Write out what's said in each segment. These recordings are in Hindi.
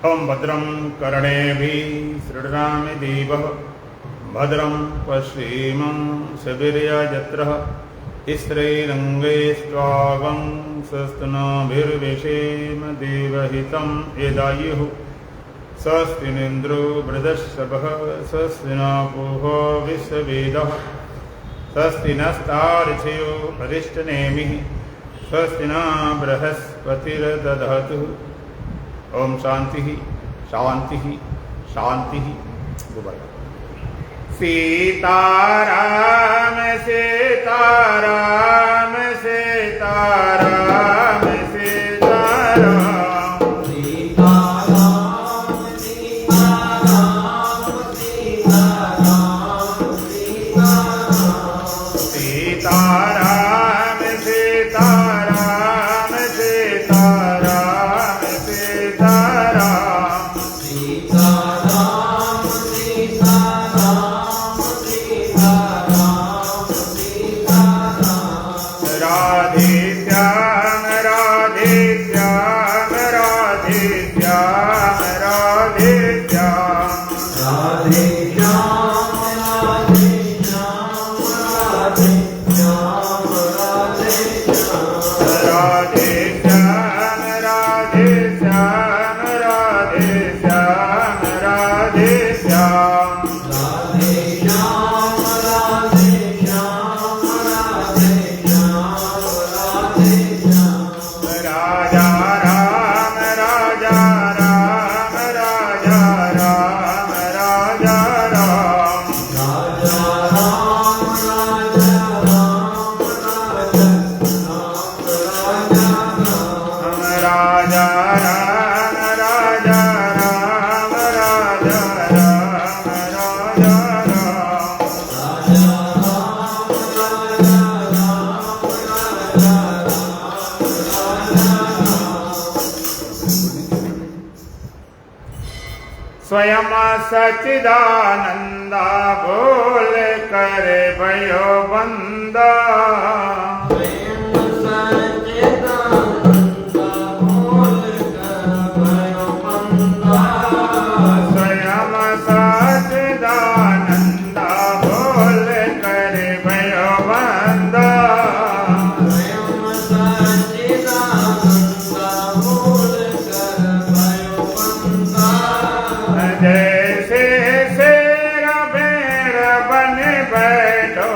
ओं भद्रं कर्णेभिः शृणुयामदेवः भद्रं पश्येमाक्षभिर्यजत्रः स्थिरैरङ्गैस्त्वां स्वस्तिनभिर्विषेम देवहितं यदायुः स्वस्ति न इन्द्रो वृधश्रवः स्वस्ति न पूषो विश्ववेदः स्वस्ति नस्तार्क्ष्यो अरिष्टनेमिः स्वस्ति न बृहस्पतिर्दधातु। ओम शांति शांति शांति। दोबारा सीताराम सीताराम सीताराम सीताराम सीताराम सीताराम सीताराम सीताराम सीताराम सीताराम सीताराम सीताराम सीताराम सीताराम सीताराम राधे श्याम राधे श्याम राधे श्याम राधे श्याम राधे श्याम राधे श्याम राधे श्याम राधे श्याम राधे श्याम राधे श्याम राधे श्याम राधे श्याम राधे श्याम राधे श्याम राधे श्याम राधे श्याम राजा राम राजा राम राजा राम राजा राम राजा राम राजा राम राजा राजा राम राजा राम राजा राम राजा राम राजा स्वयं सच्चिदानंदा बोल कर भयो बंदा स्वयं सच्चिदानंदा बोल कर भयो बंदा जैसे शेर भेड़ बन बैठो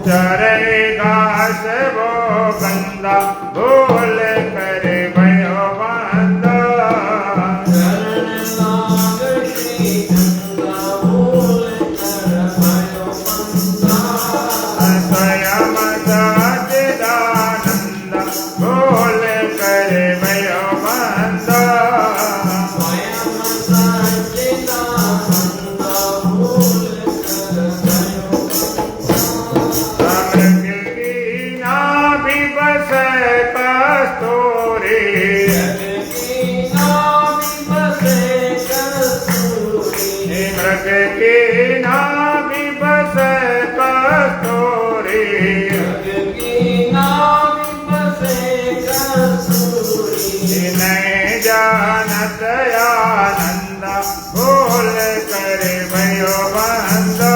चरेगा से वो बंदा बोल कर भयो बंदा स्वयं सच्चिदानंद बोल कर भयो बंदा अमृत की नाभि बस कस्तूरी मृग की नाभि बस कस्तूरी नहीं जानत आनंद बोल कर भयो बंदा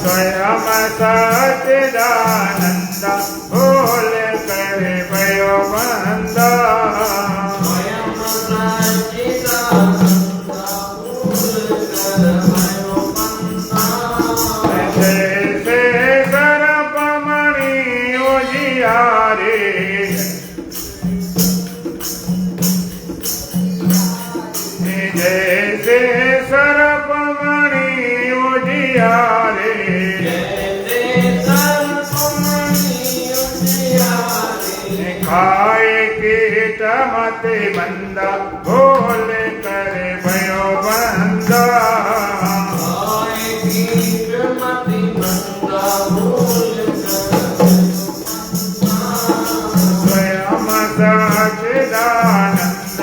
स्वयं सच्चिदानंद बोल कर भयो बंदा जैसे सर्पमणि उजियारे जैसे सर्पमणि उजियारे खाए कीट मत बंदा बोल कर भयो बंदा स्वयं सच्चिदानंद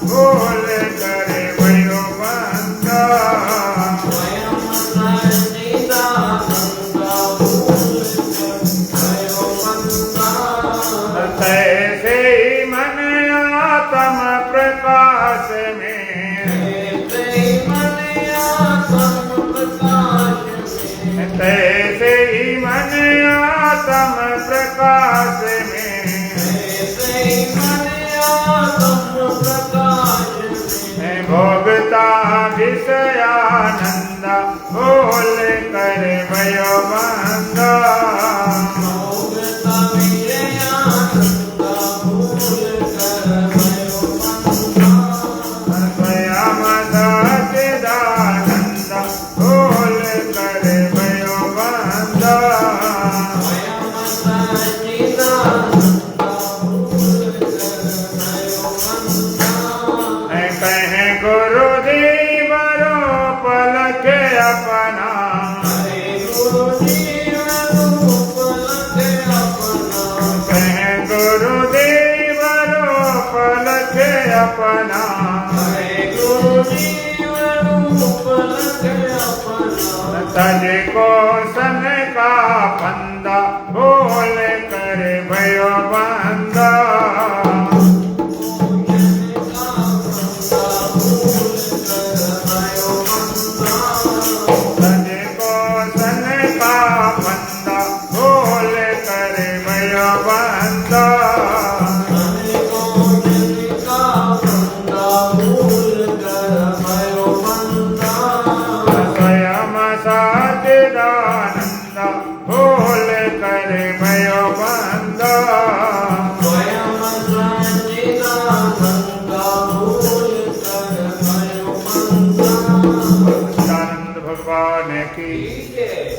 बोल कर भयो बंदा आनंद बोल कर भयो बंद स्वयं सच्चिदानंद बोल कर भयो बंद कहें गुरुदेव रो पलक अपना कहें गुरुदेव रो पलक अपना तज को सन का बंदा बोल कर भयो बंदा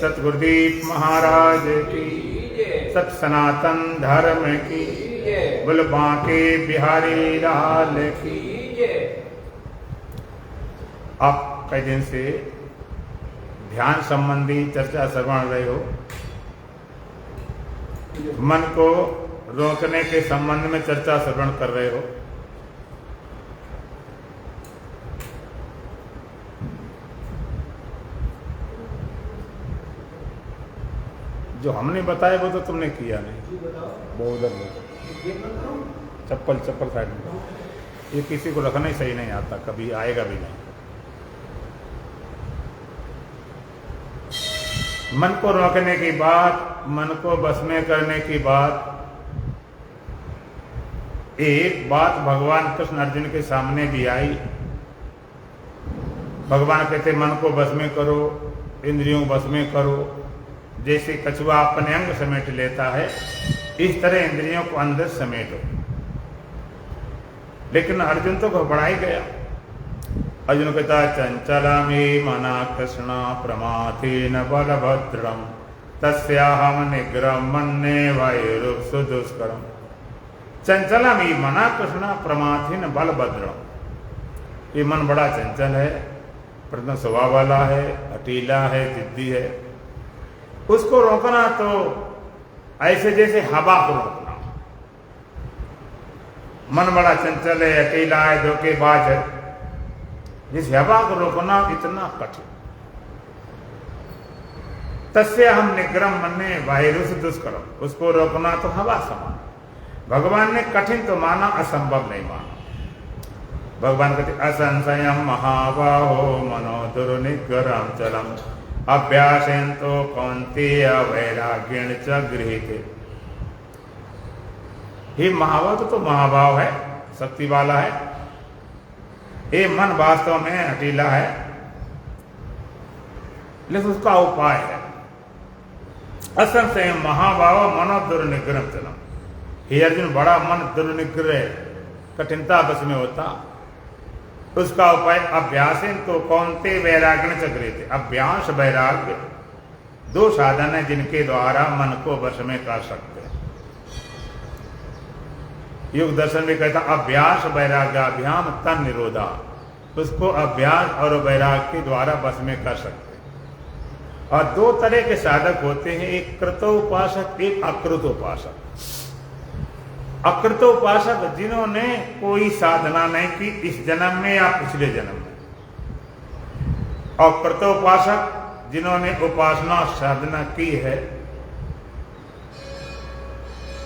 सतगुरुदेव महाराज की, सत सनातन धर्म की, बोल बांके बिहारी लाल की। आप कई दिन से ध्यान संबंधी चर्चा श्रवण रहे हो। मन को रोकने के संबंध में चर्चा श्रवण कर रहे हो। जो हमने बताया वो तो तुमने किया नहीं। वो उधर चप्पल साइड में, ये किसी को रखना ही सही नहीं आता, कभी आएगा भी नहीं। मन को रोकने की बात, मन को बस में करने की बात, एक बात भगवान कृष्ण अर्जुन के सामने भी आई। भगवान कहते मन को बस में करो, इंद्रियों बस में करो। जैसे कछुआ अपने अंग समेट लेता है, इस तरह इंद्रियों को अंदर समेटो। लेकिन अर्जुन तो घबरा ही गया। अर्जुन कहता चंचला में मना कृष्ण प्रमाथेन बलभद्रम तस्याहम निग्रह मन्ये वायुरुप सुदुष्करम। चंचला में मना कृष्ण प्रमाथेन बलभद्रम। ये मन बड़ा चंचल है, प्रथम स्वभाव वाला है, अटीला है, जिद्दी है। उसको रोकना तो ऐसे जैसे हवा को रोकना। मन बड़ा चंचल है, अकेला है, धोखेबाज है, जिस हवा को रोकना इतना कठिन। तस्य हम निग्रह मन्ये वायुरुष दुष्करम। उसको रोकना तो हवा समान। भगवान ने कठिन तो माना, असंभव नहीं माना। भगवान कहते असंशयम महाबाहो मनो दुर्निग्रहम चलम अभ्यासेन तो कौन्तेय वैराग्येण च गृहीते। हे महाभाव तो महाभाव है, शक्ति वाला है। ये मन वास्तव में हटीला है, लेकिन उसका उपाय है। असंशय महाभाव मनो दुर्निग्रह चलम। हे अर्जुन, बड़ा मन दुर्निग्रह कठिनता बस में होता। उसका उपाय अभ्यासेन तो कौन्तेय वैराग्येण च गृहीते। अभ्यास वैराग्य दो साधन है जिनके द्वारा मन को वश में कर सकते हैं। योग दर्शन में कहता अभ्यास वैराग्याभ्याम तन निरोधा। उसको अभ्यास और वैराग्य के द्वारा वश में कर सकते हैं। और दो तरह के साधक होते हैं, एक कृतोपासक, एक अकृतोपासक। अकृतोपासक जिन्होंने कोई साधना नहीं की इस जन्म में या पिछले जन्म में, और कृतोपासक जिन्होंने उपासना साधना की है।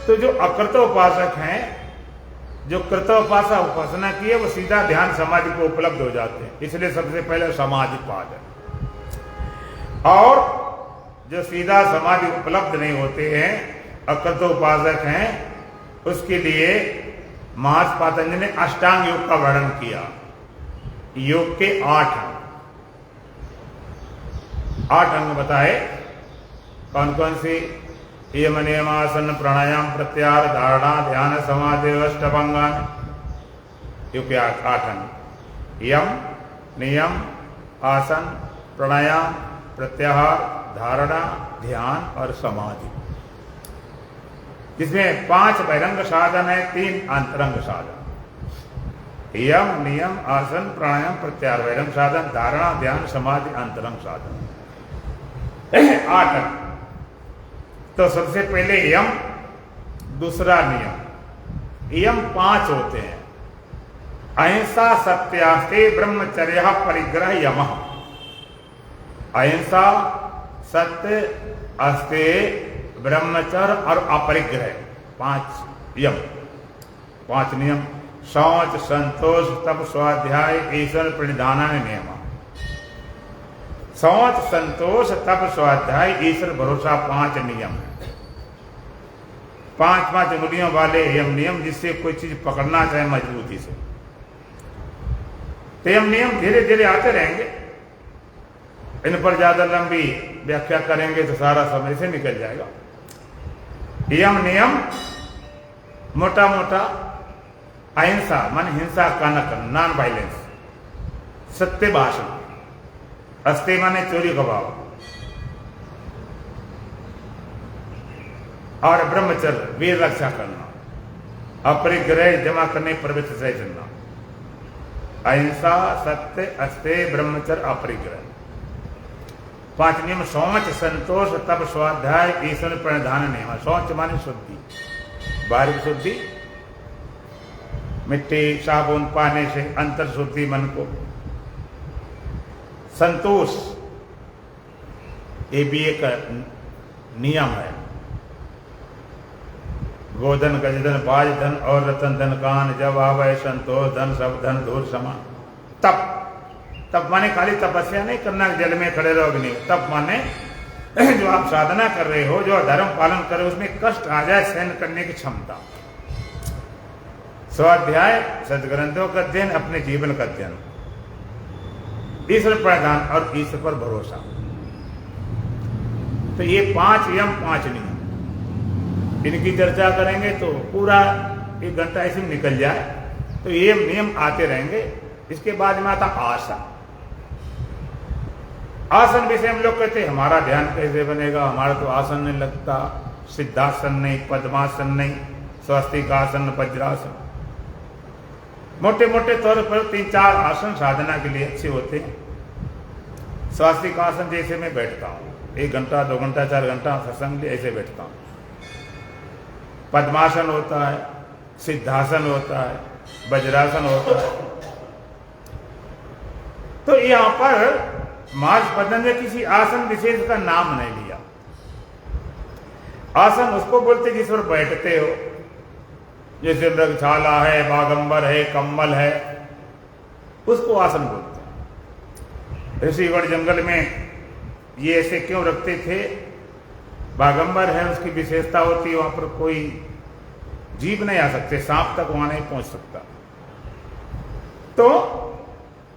तो जो अकृतोपासक हैं, जो कृतोपासक उपासना की है, वो सीधा ध्यान समाधि को उपलब्ध हो जाते हैं। इसलिए सबसे पहले समाधि पाद है। और जो सीधा समाधि उपलब्ध नहीं होते हैं, अकृतोपासक हैं, उसके लिए महर्षि पतंजलि ने अष्टांग योग का वर्णन किया। योग के 8 अंग, 8 अंग बताए। कौन कौन सी? यम नियम आसन प्राणायाम प्रत्याहार धारणा ध्यान समाधि अष्टांगान। ये क्या 8 अंग? यम नियम आसन प्राणायाम प्रत्याहार धारणा ध्यान और समाधि, जिसमें 5 बहिरंग साधन है, 3 अंतरंग साधन। यम नियम आसन प्राणायाम प्रत्याहार बहिरंग साधन, धारणा ध्यान समाधि अंतरंग साधन, 8 अंग। तो सबसे पहले यम, दूसरा नियम। यम 5 होते हैं। अहिंसा सत्यास्ते ब्रह्मचर्य परिग्रह यमः। अहिंसा सत्य अस्ते ब्रह्मचर्य और अपरिग्रह, 5 यम, 5 नियम। शौच संतोष तप स्वाध्याय ईश्वर प्रणिधान नियम। शौच संतोष तप स्वाध्याय ईश्वर भरोसा 5 नियम। 5 उंगलियों वाले यम नियम, जिससे कोई चीज पकड़ना चाहे मजबूती से। तो यम नियम धीरे धीरे आते रहेंगे। इन पर ज्यादा लंबी व्याख्या करेंगे तो सारा समय से निकल जाएगा। यम नियम मोटा मोटा अहिंसा मन हिंसा का न करना, नॉन वायलेंस। सत्य भाषण, अस्ते माने चोरी गवाह, और ब्रह्मचर्य वीर रक्षा करना, अपरिग्रह जमा करने प्रवृत्ति से चलना। अहिंसा सत्य अस्ते ब्रह्मचर्य अपरिग्रह, 5 नियम। शौच संतोष तप स्वाध्याय ईश्वर प्रणिधान नियम। शौच माने शुद्धि, बाहरी शुद्धि, मिट्टी साबुन पाने से अंतर शुद्धि मन को। संतोष, ये भी एक नियम है। गोधन गजधन बाज धन और रतन धन कान, जब आवे संतोष धन सब धन दूर समान। तप माने खाली तपस्या नहीं करना, जल में खड़े रहोगे नहीं। तप माने जो आप साधना कर रहे हो, जो धर्म पालन कर रहे हो, उसमें कष्ट आ जाए सहन करने की क्षमता। स्वाध्याय सदग्रंथों का अध्ययन, अपने जीवन का अध्ययन, ईश्वर प्रधान और ईश्वर पर भरोसा। तो ये 5 यम 5 नियम, इनकी चर्चा करेंगे तो पूरा 1 घंटा ऐसे निकल जाए। तो ये नियम आते रहेंगे। इसके बाद में आता आसन। आसन विषय हम लोग कहते हैं हमारा ध्यान कैसे बनेगा, हमारा तो आसन नहीं लगता, सिद्धासन नहीं, पद्मासन नहीं, स्वस्तिकासन, वज्रासन। मोटे मोटे तौर पर 3-4 आसन साधना के लिए अच्छे होते हैं। स्वस्तिकासन जैसे मैं बैठता हूँ, 1 घंटा 2 घंटा 4 घंटा सत्संग ऐसे बैठता हूँ। पद्मासन होता है, सिद्धासन होता है, वज्रासन होता है। तो यहां पर मार्ग पतंजलि ने किसी आसन विशेष का नाम नहीं लिया। आसन उसको बोलते जिस पर बैठते हो, जैसे मृगशाला है, बागंबर है, कम्बल है, उसको आसन बोलते हैं। ऋषिगढ़ जंगल में ये ऐसे क्यों रखते थे? बागंबर है, उसकी विशेषता होती है, वहां पर कोई जीव नहीं आ सकते, सांप तक वहां नहीं पहुंच सकता। तो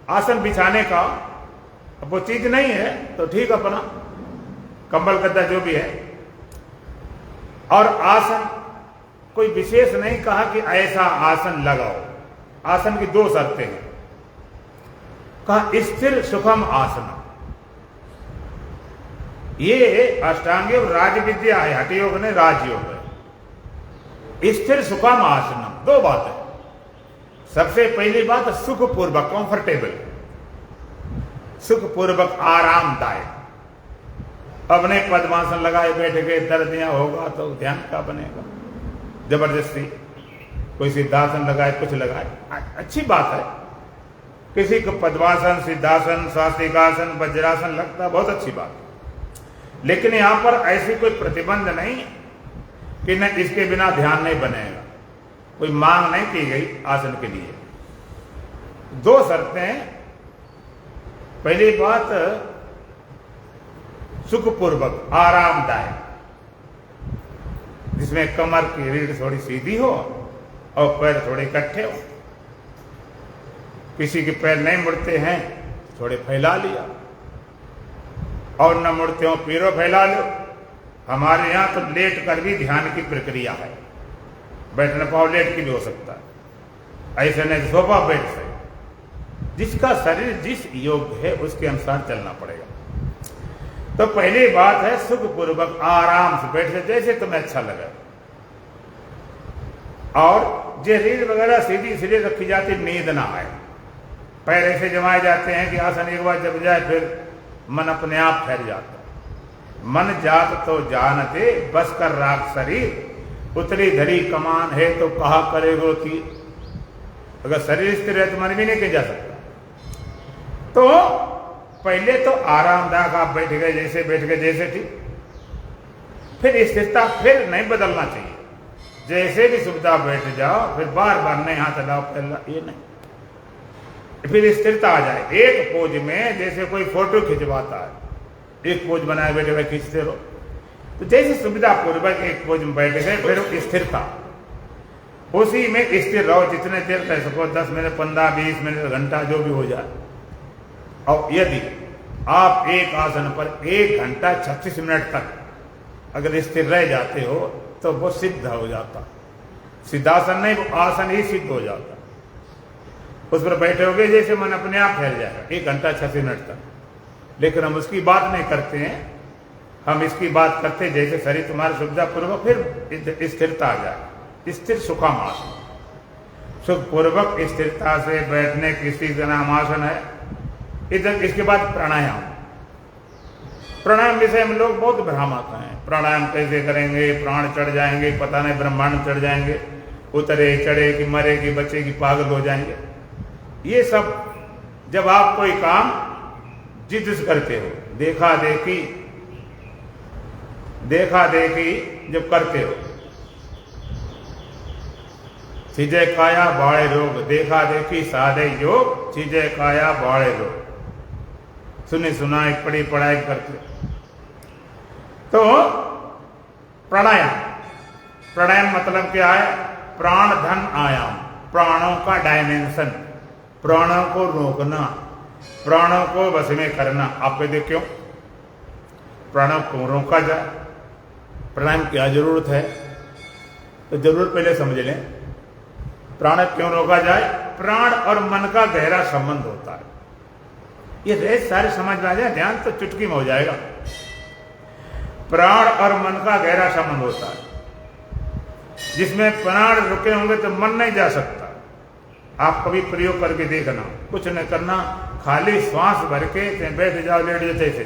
आसन बिछाने का अब वो चीज नहीं है तो ठीक, अपना कंबल गद्दा जो भी है। और आसन कोई विशेष नहीं कहा कि ऐसा आसन लगाओ। आसन की 2 शर्तें हैं। कहा स्थिर सुखम आसन। ये अष्टांग योग राज विद्या है, हठ योग नहीं राजयोग है। स्थिर सुखम आसनम, 2 बात है। सबसे पहली बात सुखपूर्वक, कंफर्टेबल, सुखपूर्वक आरामदायक। अब नहीं पद्मासन लगाए बैठ गए, दर्दियां होगा तो ध्यान का बनेगा। जबरदस्ती कोई सिद्धासन लगाए, कुछ लगाए, अच्छी बात है। किसी को पद्मासन, सिद्धासन, स्वास्तिकासन, वज्रासन लगता, बहुत अच्छी बात। लेकिन यहां पर ऐसी कोई प्रतिबंध नहीं कि न इसके बिना ध्यान नहीं बनेगा। कोई मांग नहीं की गई आसन के लिए। 2 शर्तें। पहली बात सुखपूर्वक, आरामदायक, जिसमें कमर की रीढ़ थोड़ी सीधी हो और पैर थोड़े इकट्ठे हो। किसी के पैर नहीं मुड़ते हैं, थोड़े फैला लिया। और न मुड़त्यों पीरो फैला लो। हमारे यहाँ तो लेट कर भी ध्यान की प्रक्रिया है, बैठने पाओ लेट की भी हो सकता है, ऐसे नहीं सोफा बैठ से। जिसका शरीर जिस योग्य है उसके अनुसार चलना पड़ेगा। तो पहली बात है सुखपूर्वक आराम से बैठ जाए जैसे तुम्हें अच्छा लगे, और जो रीढ़ वगैरह सीधी सीधी रखी जाती, नींद ना आए, पैर ऐसे जमाए जाते हैं कि आसन एक बार जब जाए फिर मन अपने आप ठहर जाता है। मन जात तो जानते बस कर राख शरीर, उतरी धरी कमान है तो कहा करेगो तीर। अगर शरीर स्थिर है तो मन भी नहीं कह जा सकता। तो पहले तो आरामदायक आप बैठ गए जैसे बैठ गए जैसे ठीक, फिर स्थिरता फिर नहीं बदलना चाहिए, जैसे भी सुविधा बैठ जाओ, फिर बार बार नहीं हाथ हिलाओ पहला, ये नहीं, फिर स्थिरता आ जाए। एक पोज में जैसे कोई फोटो खिंचवाता है, एक पोज बनाए बैठे हुए खींचते रहो, तो जैसे सुविधा पूर्वक एक पोज में बैठ गए, फिर स्थिरता, उसी में स्थिर रहो जितने देर कर सको, 10 मिनट 15 20 मिनट घंटा जो भी हो जाए। और यदि आप एक आसन पर 1 घंटा 36 मिनट तक अगर स्थिर रह जाते हो तो वो सिद्ध हो जाता। सिद्धासन नहीं, वो आसन ही सिद्ध हो जाता। उस पर बैठे होगे जैसे मन अपने आप फैल जाएगा 1 घंटा 36 मिनट तक। लेकिन हम उसकी बात नहीं करते हैं, हम इसकी बात करते हैं जैसे शरीर तुम्हारी सुविधा पूर्वक फिर स्थिरता आ जाए। स्थिर सुखम आसन, सुखपूर्वक स्थिरता से बैठने किसी का नाम आसन है। इधर इसके बाद प्राणायाम। प्राणायाम विषय हम लोग बहुत भ्रामक हैं, प्राणायाम कैसे करेंगे, प्राण चढ़ जाएंगे, पता नहीं ब्रह्मांड चढ़ जाएंगे, उतरे चढ़े कि मरे कि बच्चे की पागल हो जाएंगे। ये सब जब आप कोई काम जिद से करते हो, देखा देखी जब करते हो, चीजे काया बाड़े रोग, देखा देखी साधे योग, चीजे काया बाड़े रोग। सुनी सुनाई पढ़ी पढ़ाई करते। तो प्राणायाम मतलब क्या है? प्राण धन आयाम, प्राणों का डायमेंशन, प्राणों को रोकना, प्राणों को वश में करना। आप कहते क्यों प्राणों को रोका जाए, प्राणायाम क्या जरूरत है? तो जरूरत पहले समझ लें, प्राण क्यों रोका जाए। प्राण और मन का गहरा संबंध होता है। ये रेस सारे समझ में आ जाए, ध्यान तो चुटकी में हो जाएगा। प्राण और मन का गहरा संबंध होता है, जिसमें प्राण रुके होंगे तो मन नहीं जा सकता। आप कभी प्रयोग करके देखना, कुछ नहीं करना, खाली श्वास भर के बैठ जाओ, लेट जैसे से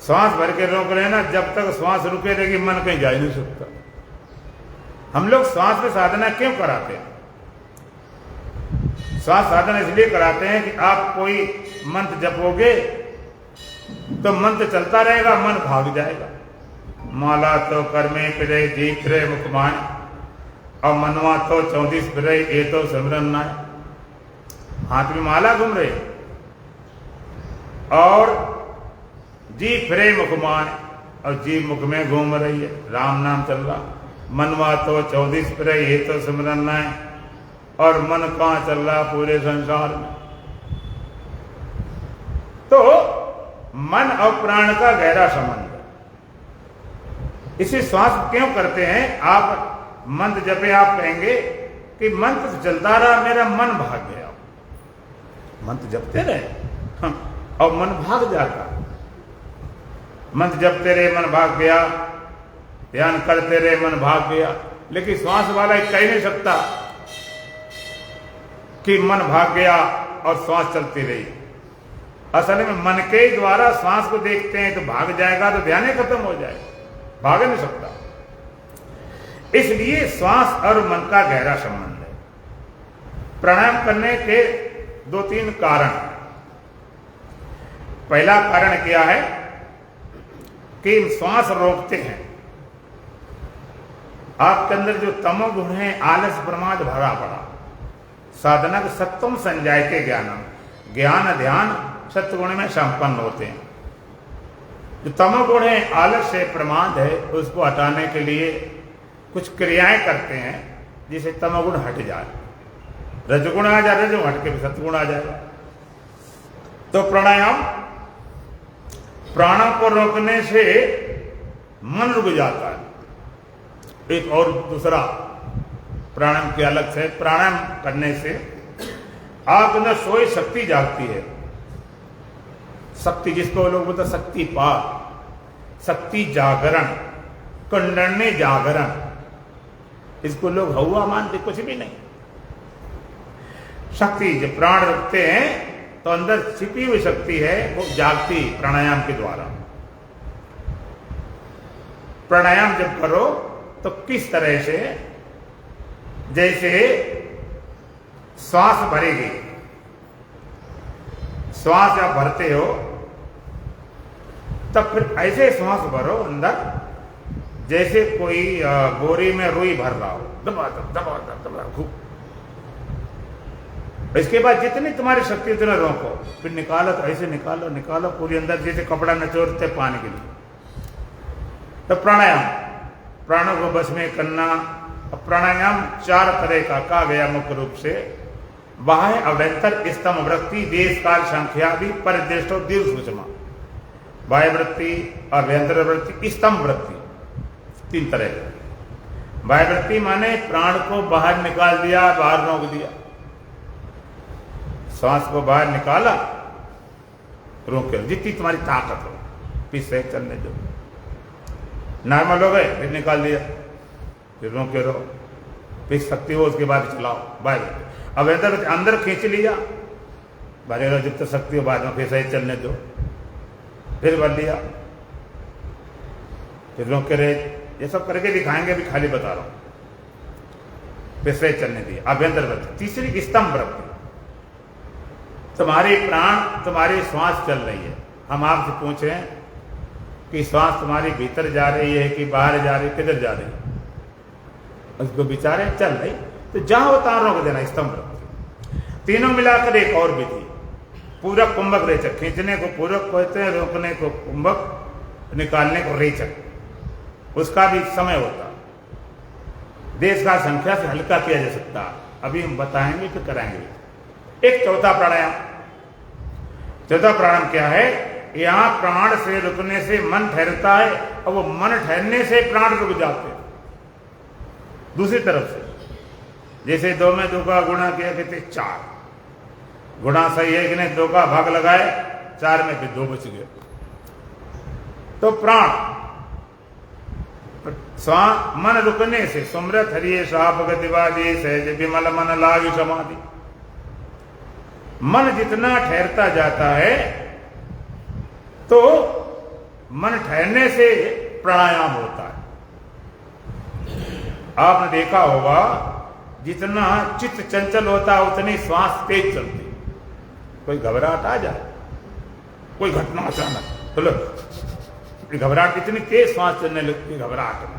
श्वास भर के रोक लेना, जब तक श्वास रुके रहेगी मन कहीं जा ही नहीं सकता। हम लोग श्वास में साधना क्यों कराते हैं? श्वास साधना इसलिए कराते हैं कि आप कोई मंत्र जपोगे तो मंत्र चलता रहेगा, मन भाग जाएगा। माला तो कर्मे पिरे जी फिरे मुखमाय, और मनवा तो 34 फिरे ये तो सिमरन नाय। हाथ में माला घूम रही और जी फिरे मुखमाय, और जी मुख में घूम रही है, राम नाम चल रहा। मनवा तो 34 फिरे ये तो सिमरन नाय, और मन कहां चल रहा पूरे संसार में। तो मन और प्राण का गहरा संबंध है। इसी श्वास क्यों करते हैं? आप मंत्र जपे, आप कहेंगे कि मंत्र चलता रहा, मेरा मन भाग गया। मंत्र जपते रहे और मन भाग जाता। मंत्र जपते रहे, मन भाग गया, ध्यान करते रहे, मन भाग गया। लेकिन श्वास वाला कह नहीं सकता कि मन भाग गया और श्वास चलती रही। असल में मन के द्वारा श्वास को देखते हैं, तो भाग जाएगा तो ध्यान ही खत्म हो जाएगा, भाग नहीं सकता। इसलिए श्वास और मन का गहरा संबंध है। प्राणायाम करने के 2-3 कारण। पहला कारण क्या है कि श्वास रोकते हैं। आपके अंदर जो तमोगुण है, आलस प्रमाद भरा पड़ा, साधना के सत्वम संजायते ज्ञानम, ज्ञान ध्यान सत्वगुण में संपन्न होते हैं। जो तमोगुण है, आलस है, प्रमाद है, उसको हटाने के लिए कुछ क्रियाएं करते हैं जिसे तमोगुण हट जाए। रजगुण आ जाए, रजगुण हट के सत्वगुण आ जाएगा। तो प्राणों को रोकने से मन रुक जाता है। एक और दूसरा प्राणायाम के अलग से, प्राणायाम करने से आप अंदर सोई शक्ति जागती है। शक्ति जिसको लोग बोलते शक्तिपात, शक्ति जागरण, कुंडलनी जागरण, इसको लोग हवा मानते, कुछ भी नहीं। शक्ति जब प्राण रखते हैं तो अंदर छिपी हुई शक्ति है, वो जागती प्राणायाम के द्वारा। प्राणायाम जब करो तो किस तरह से, जैसे श्वास भरेगी, श्वास आप भरते हो तब फिर ऐसे श्वास भरो अंदर जैसे कोई बोरी में रुई भर रहा हो, दबा दबा दबा दबा खूब। इसके बाद जितनी तुम्हारी शक्ति उतना रोको, फिर निकालो तो ऐसे निकालो निकालो पूरी अंदर, जैसे कपड़ा निचोड़ते पानी के लिए। तो प्राणायाम, प्राणों को बस में करना। प्राणायाम 4 तरह का कहा गया मुख्य रूप से, बाह्य, अभ्यंतर, स्तंभ वृत्ति, देश काल संख्यादि, परिदृष्टो दीर्घ सूक्ष्म। बाह्य वृत्ति, अभ्यंतर वृत्ति, स्तंभ वृत्ति, 3 तरह के। बाह्य वृत्ति माने प्राण को बाहर निकाल दिया, बाहर रोक दिया, श्वास को बाहर निकाला, रोके, जितनी तुम्हारी ताकत हो, पीछे चलने दो। नॉर्मल हो गए, फिर निकाल दिया, फिर रोके रहो, फिर शक्ति हो उसके बाद चलाओ। बाहर अब अंदर खींच लिया, बाहर जब तक शक्ति हो, बाद में फिर सही चलने दो, फिर भर लिया, फिर रोके रहे। ये सब करके दिखाएंगे, अभी खाली बता रहा हूं। फिर सही चलने दिया, अभ्यंतर वृत्ति। तीसरी स्तंभ वृत्ति, तुम्हारी प्राण, तुम्हारी श्वास चल रही है। हम आपसे पूछें कि श्वास तुम्हारी भीतर जा रही है कि बाहर जा रही है, किधर जा रही है, उसको विचारे चल रही, तो जहां होता रोक देना, स्तंभ वृत्ति। तीनों मिलाकर एक और विधि, पूरक कुंभक रेचक। खींचने को पूरक कहते हैं, रोकने को कुंभक, निकालने को रेचक। उसका भी समय होता, देश का संख्या से हल्का किया जा सकता। अभी हम बताएंगे, फिर कराएंगे। एक चौथा प्राणायाम। चौथा प्राणायाम क्या है? यहां प्राण से रुकने से मन ठहरता है, और वो मन ठहरने से प्राण रुक जाते हैं। दूसरी तरफ से, जैसे 2 में 2 का गुणा किया, कहते 4 गुणा सही है कि नहीं, 2 का भाग लगाए 4 में, फिर 2 बच गए। तो प्राण मन रुकने से, सुमरत हरिये शाप गतिवादी सहज विमल मन लागी समाधि। मन जितना ठहरता जाता है तो मन ठहरने से प्राणायाम होता है। आपने देखा होगा, जितना चित्त चंचल होता है उतनी श्वास तेज चलती। कोई घबराहट आ जाए, कोई घटना अचानक, तो घबराहट, इतनी तेज श्वास चलने लगती है, घबराहट में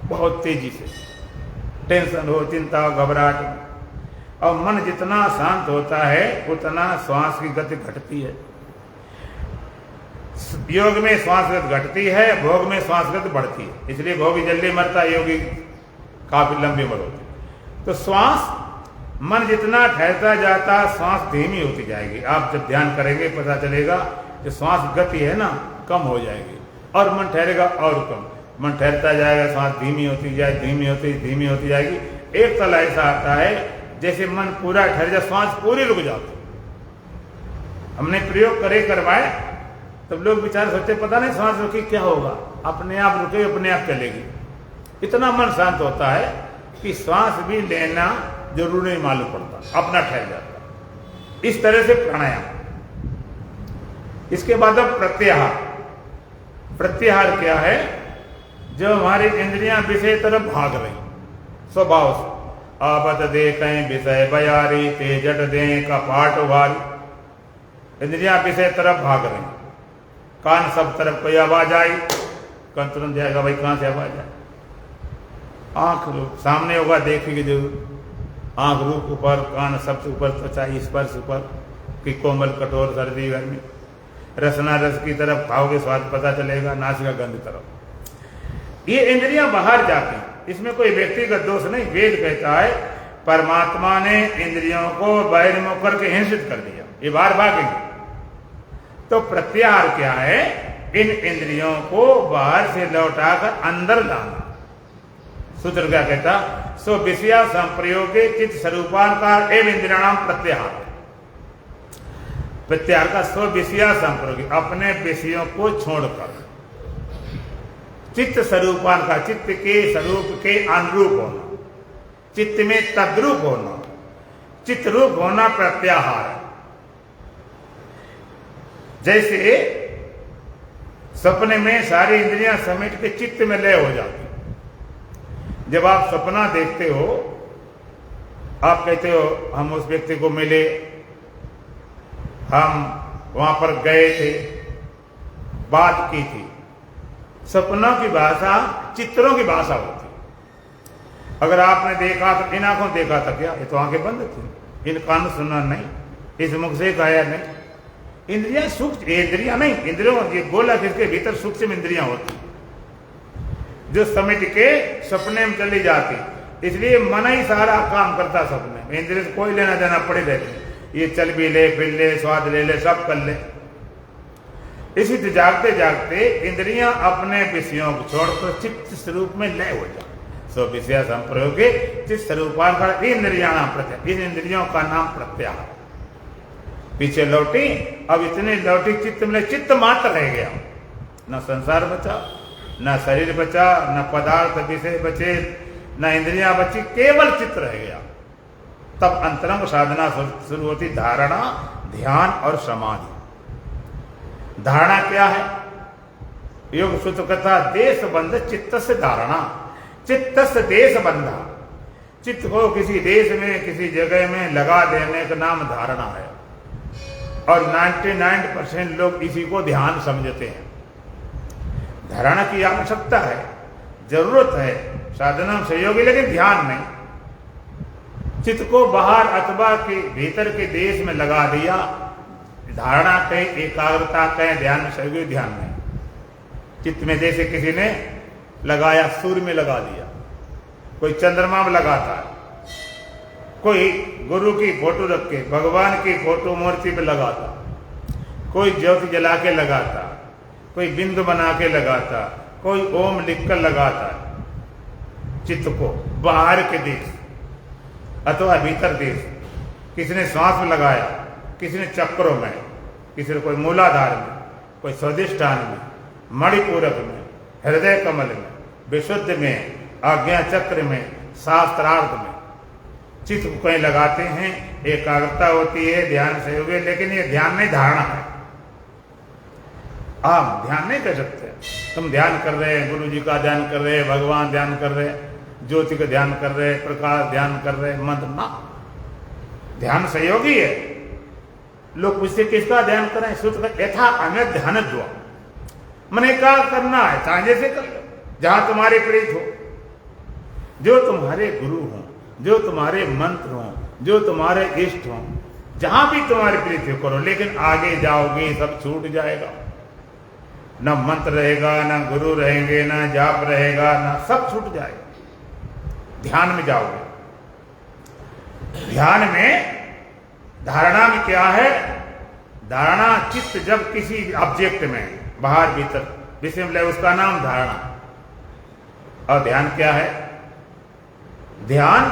बहुत तेजी से, टेंशन हो, चिंता हो, घबराहट। और मन जितना शांत होता है उतना श्वास की गति घटती है। योग में श्वास गति घटती है, भोग में श्वास गति बढ़ती है। इसलिए भोगी जल्दी मरता है, योगी काफी लंबी उम्र होती है। तो श्वास, मन जितना ठहरता जाता, श्वास धीमी होती जाएगी। आप जब ध्यान करेंगे पता चलेगा कि श्वास गति है ना, कम हो जाएगी, और मन ठहरेगा और कम। मन ठहरता जाएगा, श्वास धीमी होती जाए, धीमी होती जाएगी। एक तल ऐसा आता है जैसे मन पूरा ठहर जाए, श्वास पूरी रुक जाती। हमने प्रयोग करवाए, तब लोग विचार सोचते पता नहीं श्वास रुकी क्या होगा, अपने आप रुके, अपने आप चलेगी। इतना मन शांत होता है कि श्वास भी लेना जरूरी नहीं मालूम पड़ता, अपना ठहर जाता। इस तरह से प्राणायाम। इसके बाद अब प्रत्याहार। प्रत्याहार क्या है? जो हमारी इंद्रियां विषय तरफ भाग रही स्वभाव से, आपत देखें विषय बयारी, तेजट दे कपाट वारी। इंद्रियां विषय तरफ भाग रही, कान सब तरफ कोई आवाज आई, कान तुरंत जाएगा भाई कहां से आवाज आई। आंख सामने होगा, देखेगी जरूर, आंख रूप ऊपर, कान सबसे ऊपर, त्वचा स्पर्श ऊपर, कि कोमल कठोर सर्दी गर्मी। रसना रस की तरफ खाओगे, स्वाद पता चलेगा, नासिका गंध तरफ। ये इंद्रियां बाहर जाती, इसमें कोई व्यक्तिगत दोष नहीं। वेद कहता है परमात्मा ने इंद्रियों को बहिर्मुख करके हिंसित कर दिया, ये बाहर भागेंगे। तो प्रत्याहार क्या है? इन इंद्रियों को बाहर से लौटाकर अंदर लाना। सूत्र क्या कहता? सो विषया संप्रयोगे चित्त स्वरूपाकार एवं इंद्रियाणाम प्रत्याहार। प्रत्याहार का सो विषया संप्रयोग, अपने विषयों को छोड़कर चित्त स्वरूपान का, चित्त के स्वरूप के अनुरूप होना, चित्त में तद्रूप होना, चित्त रूप होना प्रत्याहार। जैसे सपने में सारी इंद्रियां समेट के चित्त में लय हो जाती। जब आप सपना देखते हो, आप कहते हो हम उस व्यक्ति को मिले, हम वहां पर गए थे, बात की थी। सपनों की भाषा चित्रों की भाषा होती। अगर आपने देखा तो इन आंखों देखा था क्या? ये तो आंखें बंद थी, इन कान सुनना नहीं, इस मुख से गाया नहीं। इंद्रियां सूक्ष्म, इंद्रियां नहीं, इंद्रियों ये गोला जिसके भीतर सूक्ष्म इंद्रियां होती जो समेट के सपने में चली जाती। इसलिए मन ही सारा काम करता सपने में, इंद्रिय से कोई लेना देना पड़े रहते। ये चल भी ले, फिर ले, स्वाद ले ले, सब कर ले। इसी से जागते जागते इंद्रियां अपने विषयों को छोड़कर चित्त स्वरूप में लय हो जाए। सो विषय संप्रयोगे चित्त स्वरूपाकार इंद्रियाणाम प्रत्याहार, इन इंद्रियों का नाम प्रत्याहार। पीछे लौटी, अब इतने लौटी चित्त में, चित्त मात्र रह गया। न संसार बचा, न शरीर बचा, न पदार्थ विषय बचे, न इंद्रियां बची, केवल चित्त रह गया। तब अंतरंग साधना शुरू होती, धारणा, ध्यान और समाधि। धारणा क्या है? योग सूत्र कथा देश बंध चित्त से धारणा, चित्त से देश बंधा। चित्त को किसी देश में, किसी जगह में लगा देने का नाम धारणा है। और 99% लोग इसी को ध्यान समझते हैं। धारणा की आवश्यकता है, जरूरत है, साधना में सहयोगी, लेकिन ध्यान नहीं। चित्त को बाहर अथवा के भीतर के देश में लगा दिया, धारणा कहे, एकाग्रता कहे, ध्यान में सहयोगी, ध्यान नहीं। चित्त में जैसे किसी ने लगाया, सूर्य में लगा दिया, कोई चंद्रमा में लगाता है, कोई गुरु की फोटो रख के, भगवान की फोटो मूर्ति पे लगाता, कोई ज्योति जला के लगाता, कोई बिंदु बना के लगाता, कोई ओम लिखकर लगाता। चित्त को बाहर के देश अथवा भीतर देश, किसी ने श्वास में लगाया, किसी ने चक्रों में, किसी ने कोई मूलाधार में, कोई स्वादिष्ठान में, मणिपूरक में, हृदय कमल में, विशुद्ध में, आज्ञा चक्र में, शास्त्रार्थ में। चित्त को कहीं लगाते हैं, एकाग्रता होती है, ध्यान से होगे, लेकिन ये ध्यान नहीं, धारणा है। आप ध्यान नहीं कर सकते। तुम ध्यान कर रहे हैं, गुरु जी का ध्यान कर रहे हैं, भगवान ध्यान कर रहे हैं, ज्योति का ध्यान कर रहे हैं, प्रकाश ध्यान कर रहे हैं, मंत्र ना। ध्यान सहयोगी है। लोग पूछते किसका ध्यान करें? सूत्र यथा अमित ध्यान द्वा, मैंने क्या करना है, चाहे से कर लो, जहां तुम्हारे प्रीत हो, जो तुम्हारे गुरु हो, जो तुम्हारे मंत्र हो, जो तुम्हारे इष्ट हो, जहां भी तुम्हारी प्रीति करो। लेकिन आगे जाओगे सब छूट जाएगा, न मंत्र रहेगा, न गुरु रहेंगे, न जाप रहेगा, न सब छूट जाएगा। ध्यान में जाओगे। ध्यान में, धारणा में क्या है? धारणा चित्त जब किसी ऑब्जेक्ट में बाहर भीतर विषय में, उसका नाम धारणा। और ध्यान क्या है? ध्यान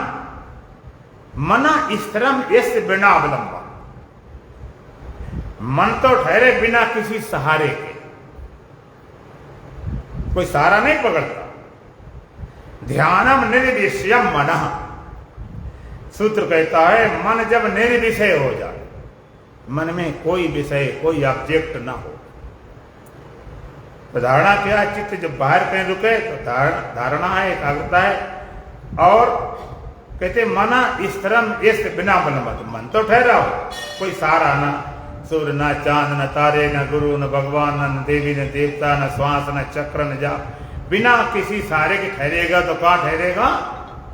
मना स्थिरम यस्य बिना अवलंबन, मन तो ठहरे बिना किसी सहारे के, कोई सहारा नहीं पकड़ता। ध्यानम निर्विषयम मनः, सूत्र कहता है मन जब निर्विषय हो जाए, मन में कोई विषय, कोई ऑब्जेक्ट ना हो, तो धारणा क्या है? चित्त जब बाहर कहीं रुके तो धारणा है, एकाग्रता है। और कहते मना स्थिरम यस्य बिना अवलंबन, मन तो ठहरा हो, कोई सहारा ना, सूर्य न चांद न तारे न गुरु न भगवान न देवी न देवता न श्वास न चक्र न जा, बिना किसी सहारे के ठहरेगा तो कहाँ ठहरेगा?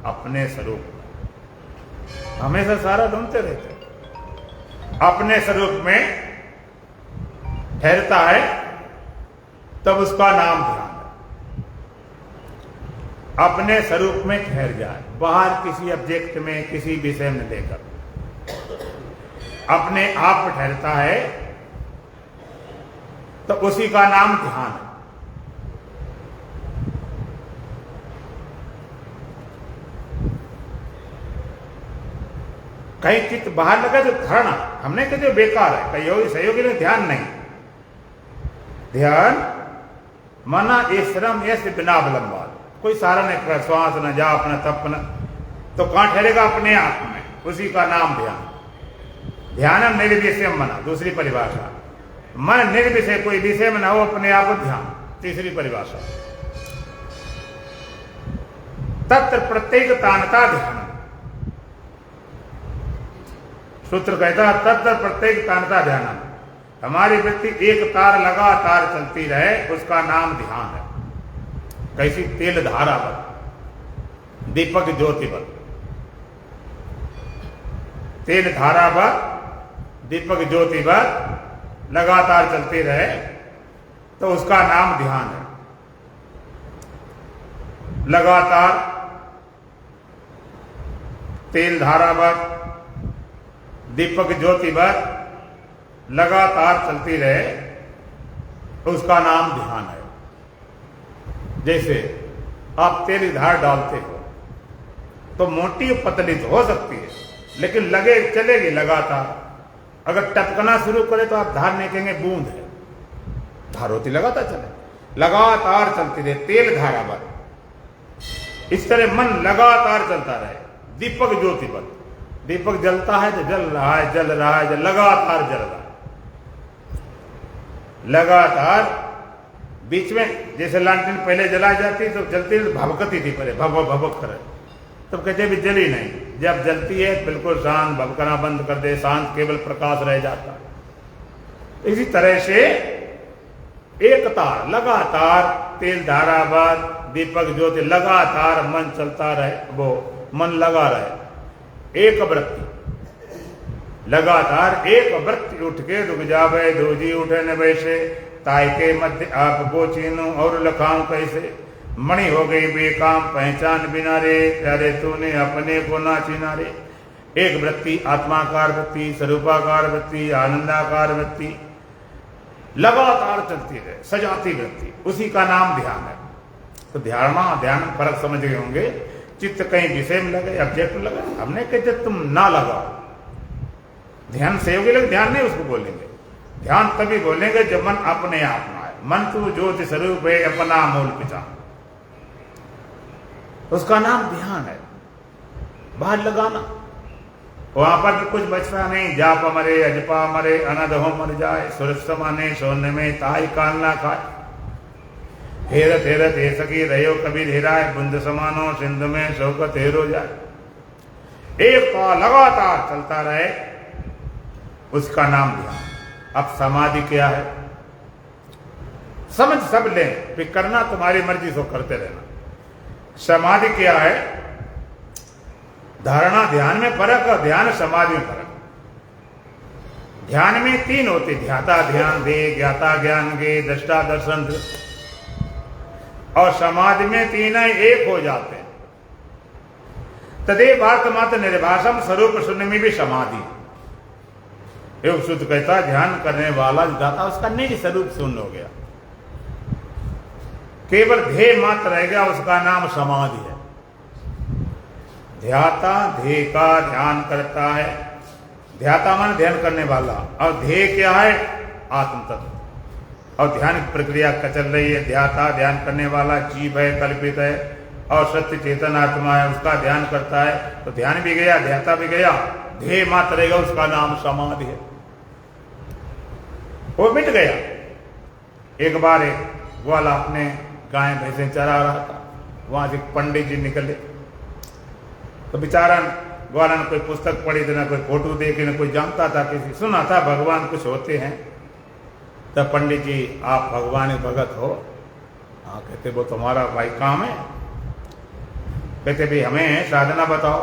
अपने स्वरूप में। हमेशा सहारा ढूंढते रहते। अपने स्वरूप में ठहरता है तब उसका नाम ध्यान है। अपने स्वरूप में ठहर जाए, बाहर किसी ऑब्जेक्ट में, किसी विषय में लेकर अपने आप ठहरता है, तो उसी का नाम ध्यान है। कहीं चित्त बाहर लगा तो धारणा हमने कहा जो बेकार है, कहीं योगी सहयोगी ने ध्यान नहीं। ध्यान मना ये श्रम ऐसे बिना अवलंबन, कोई सारा नहीं कर, श्वास न जाप न तप न, तो कहां ठहरेगा? अपने आप में, उसी का नाम ध्यान। ध्यानम निर्विषयम मना, दूसरी परिभाषा। मन निर्विषय, कोई विषय में न हो, अपने आप ध्यान, तीसरी परिभाषा। तत्र प्रत्येक तानता ध्यान, सूत्र कहता है तत्र प्रत्येक तानता ध्यान। हमारी वृत्ति एक तार लगातार चलती रहे, उसका नाम ध्यान है। कैसी? तेल धारावत, दीपक ज्योतिवत। तेल धारावत, दीपक ज्योतिवत लगातार चलती रहे तो उसका नाम ध्यान है। लगातार तेल धारावत, दीपक ज्योतिवत लगातार चलती रहे तो उसका नाम ध्यान है। जैसे आप तेल की धार डालते हो तो मोटी और पतली तो हो सकती है, लेकिन लगे चलेगी लगातार। अगर टपकना शुरू करे तो आप धार नहीं कहेंगे, बूंद है, धार होती लगातार चले, लगातार चलती रहे, तेल धारावत। इस तरह मन लगातार चलता रहे, दीपक ज्योतिवत। दीपक जलता है तो जल रहा है, जल रहा है, लगातार जल रहा है, लगातार। बीच में जैसे लालटेन पहले जलाई जाती तो जलती भभकती थी, पहले भभक भभक करे, तब कहते भी जली नहीं। जब जलती है बिल्कुल शांत, भभकना बंद कर दे, शांत केवल प्रकाश रह जाता। इसी तरह से एक तार लगातार तेल धारावत, दीपक ज्योति लगातार मन चलता रहे, वो मन लगा रहे, एक वृत्ति लगातार, एक वृत्ति उठ के रुक जावे, दूजी उठे न वैसे, ताय के मध्य आप को चीनू और लखाऊं कैसे। मणि हो गई बेकाम पहचान बिना रे, प्यारे तूने अपने को ना चिना रे। एक वृत्ति आत्माकार वृत्ति, स्वरूपाकार वृत्ति, आनंदाकार वृत्ति लगातार चलती रहे, सजाती वृत्ति, उसी का नाम ध्यान है। तो ध्यान फर्क समझ गए होंगे। चित्त कहीं विषय में लगे, ऑब्जेक्ट में लगे, हमने कहते तुम ना लगाओ। ध्यान सहयोगी लोग ध्यान नहीं उसको बोलेंगे, ध्यान तभी बोलेंगे जब मन अपने आप में आए। मन तो ज्योति स्वरूप है, अपना मूल पिता, उसका नाम ध्यान है। बाहर लगाना, वहां पर भी कुछ बचता नहीं। जाप मरे, अजपा मरे, अनद हो मर जाए, सुरत समाने शून्य में ताई काल ना खाए। हेरत हेरत हे सकी रहो कबीर हेराए, बुंद समानो सिंधु में शौकत हेरो जाए। एक तो लगातार चलता रहे, उसका नाम ध्यान। अब समाधि क्या है? समझ सब ले, फिर करना तुम्हारी मर्जी सो करते रहना। समाधि क्या है? धारणा ध्यान में फर्क और ध्यान समाधि में फर्क। ध्यान में तीन होते, ध्याता ध्यान दे, ज्ञाता ज्ञान गे, दृष्टा दर्शन। और समाधि में तीन एक हो जाते हैं। तदेव आत्मात्र निर्भाषम स्वरूप शून्य में भी समाधि। योग सूत्र कहता है ध्यान करने वाला दाता उसका निज स्वरूप शून्य हो गया, केवल ध्येय मात्र रह गया, उसका नाम समाधि है। ध्याता ध्येय का ध्यान करता है, ध्याता मान ध्यान करने वाला, और ध्येय क्या है? आत्म तत्व। और ध्यान की प्रक्रिया चल रही है। ध्याता ध्यान करने वाला जीव है, कल्पित है, और सत्य चेतन आत्मा है, उसका ध्यान करता है। तो ध्यान भी गया, ध्याता भी गया, ध्येय मात्र रहेगा, उसका नाम समाधि है। वो मिट गया। एक बार एक ग्वाला अपने गाय भैंसे चरा रहा था, वहां से पंडित जी निकले। तो बेचारा ग्वाला ने कोई पुस्तक पढ़ी थी, ना कोई फोटो देखी, ना कोई जानता था, किसी सुना था भगवान कुछ होते हैं। तब पंडित जी आप भगवान भगत हो? हाँ। कहते वो तुम्हारा भाई काम है। कहते भाई हमें साधना बताओ,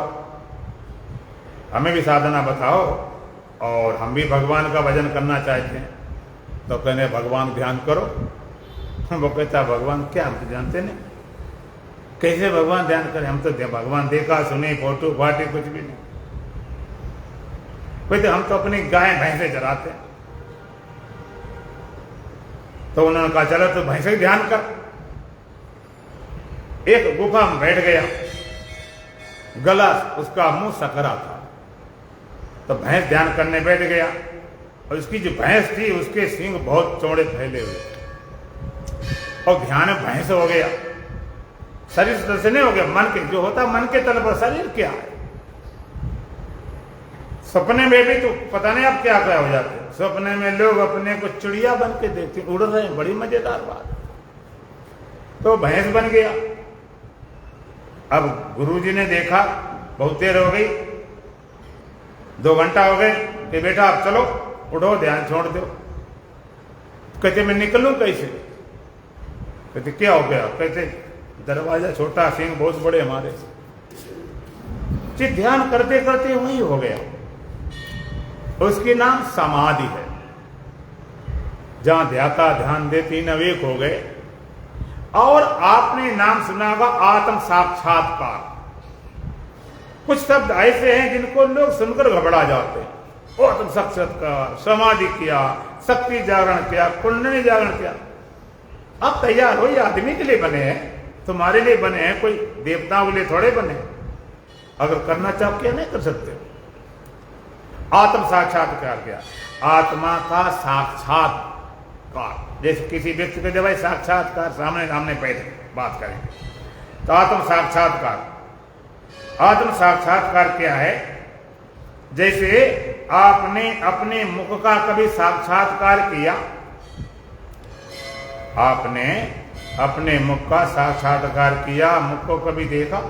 हमें भी साधना बताओ, और हम भी भगवान का भजन करना चाहते हैं। तो कहने भगवान ध्यान करो। वो कहता भगवान क्या, हम तो जानते नहीं, कैसे भगवान ध्यान करें? हम तो भगवान देखा सुने, फोटो फाटे कुछ भी नहीं। कहते हम तो अपनी गाय भैंसे चराते हैं। तो उन्होंने कहा चलो तो भैंस ही ध्यान कर। एक गुफा में बैठ गया, गला उसका मुंह सकरा था, तो भैंस ध्यान करने बैठ गया। और उसकी जो भैंस थी उसके सींग बहुत चौड़े फैले हुए और ध्यान में भैंस हो गया। शरीर से नहीं हो गया, मन के जो होता मन के तल पर शरीर क्या है। सपने में भी तो पता नहीं आप क्या क्या हो जाते हैं। सपने में लोग अपने को चिड़िया बन के देखते, उड़ रहे हैं, बड़ी मजेदार बात। तो भैंस बन गया। अब गुरुजी ने देखा बहुत देर हो गई, 2 घंटा हो गए कि बेटा आप चलो उठो, ध्यान छोड़ दो। कहते मैं निकलूं कैसे? कहते क्या हो गया? कहते दरवाजा छोटा, सिंह बहुत बड़े हमारे। ध्यान करते करते वही हो गया। उसके नाम समाधि है, जहां ध्याता ध्यान दे 3 अवेक हो गए। और आपने नाम सुना होगा आत्म साक्षात्कार। कुछ शब्द ऐसे हैं जिनको लोग सुनकर घबरा जाते हैं। आत्म साक्षात्कार, समाधि किया, शक्ति जागरण किया, कुंडली जागरण किया। आप तैयार हो, ये आदमी के लिए बने हैं, तुम्हारे लिए बने हैं, कोई देवताओं के लिए थोड़े बने। अगर करना चाहो क्या नहीं कर सकते। आत्म साक्षात्कार क्या? आत्मा का साक्षात्कार। जैसे किसी व्यक्ति को जब भाई साक्षात्कार सामने सामने बैठे बात करें तो आत्म साक्षात्कार। आत्म साक्षात्कार क्या है? जैसे आपने अपने मुख का कभी साक्षात्कार किया, आपने अपने मुख का साक्षात्कार किया, मुख को कभी देखा?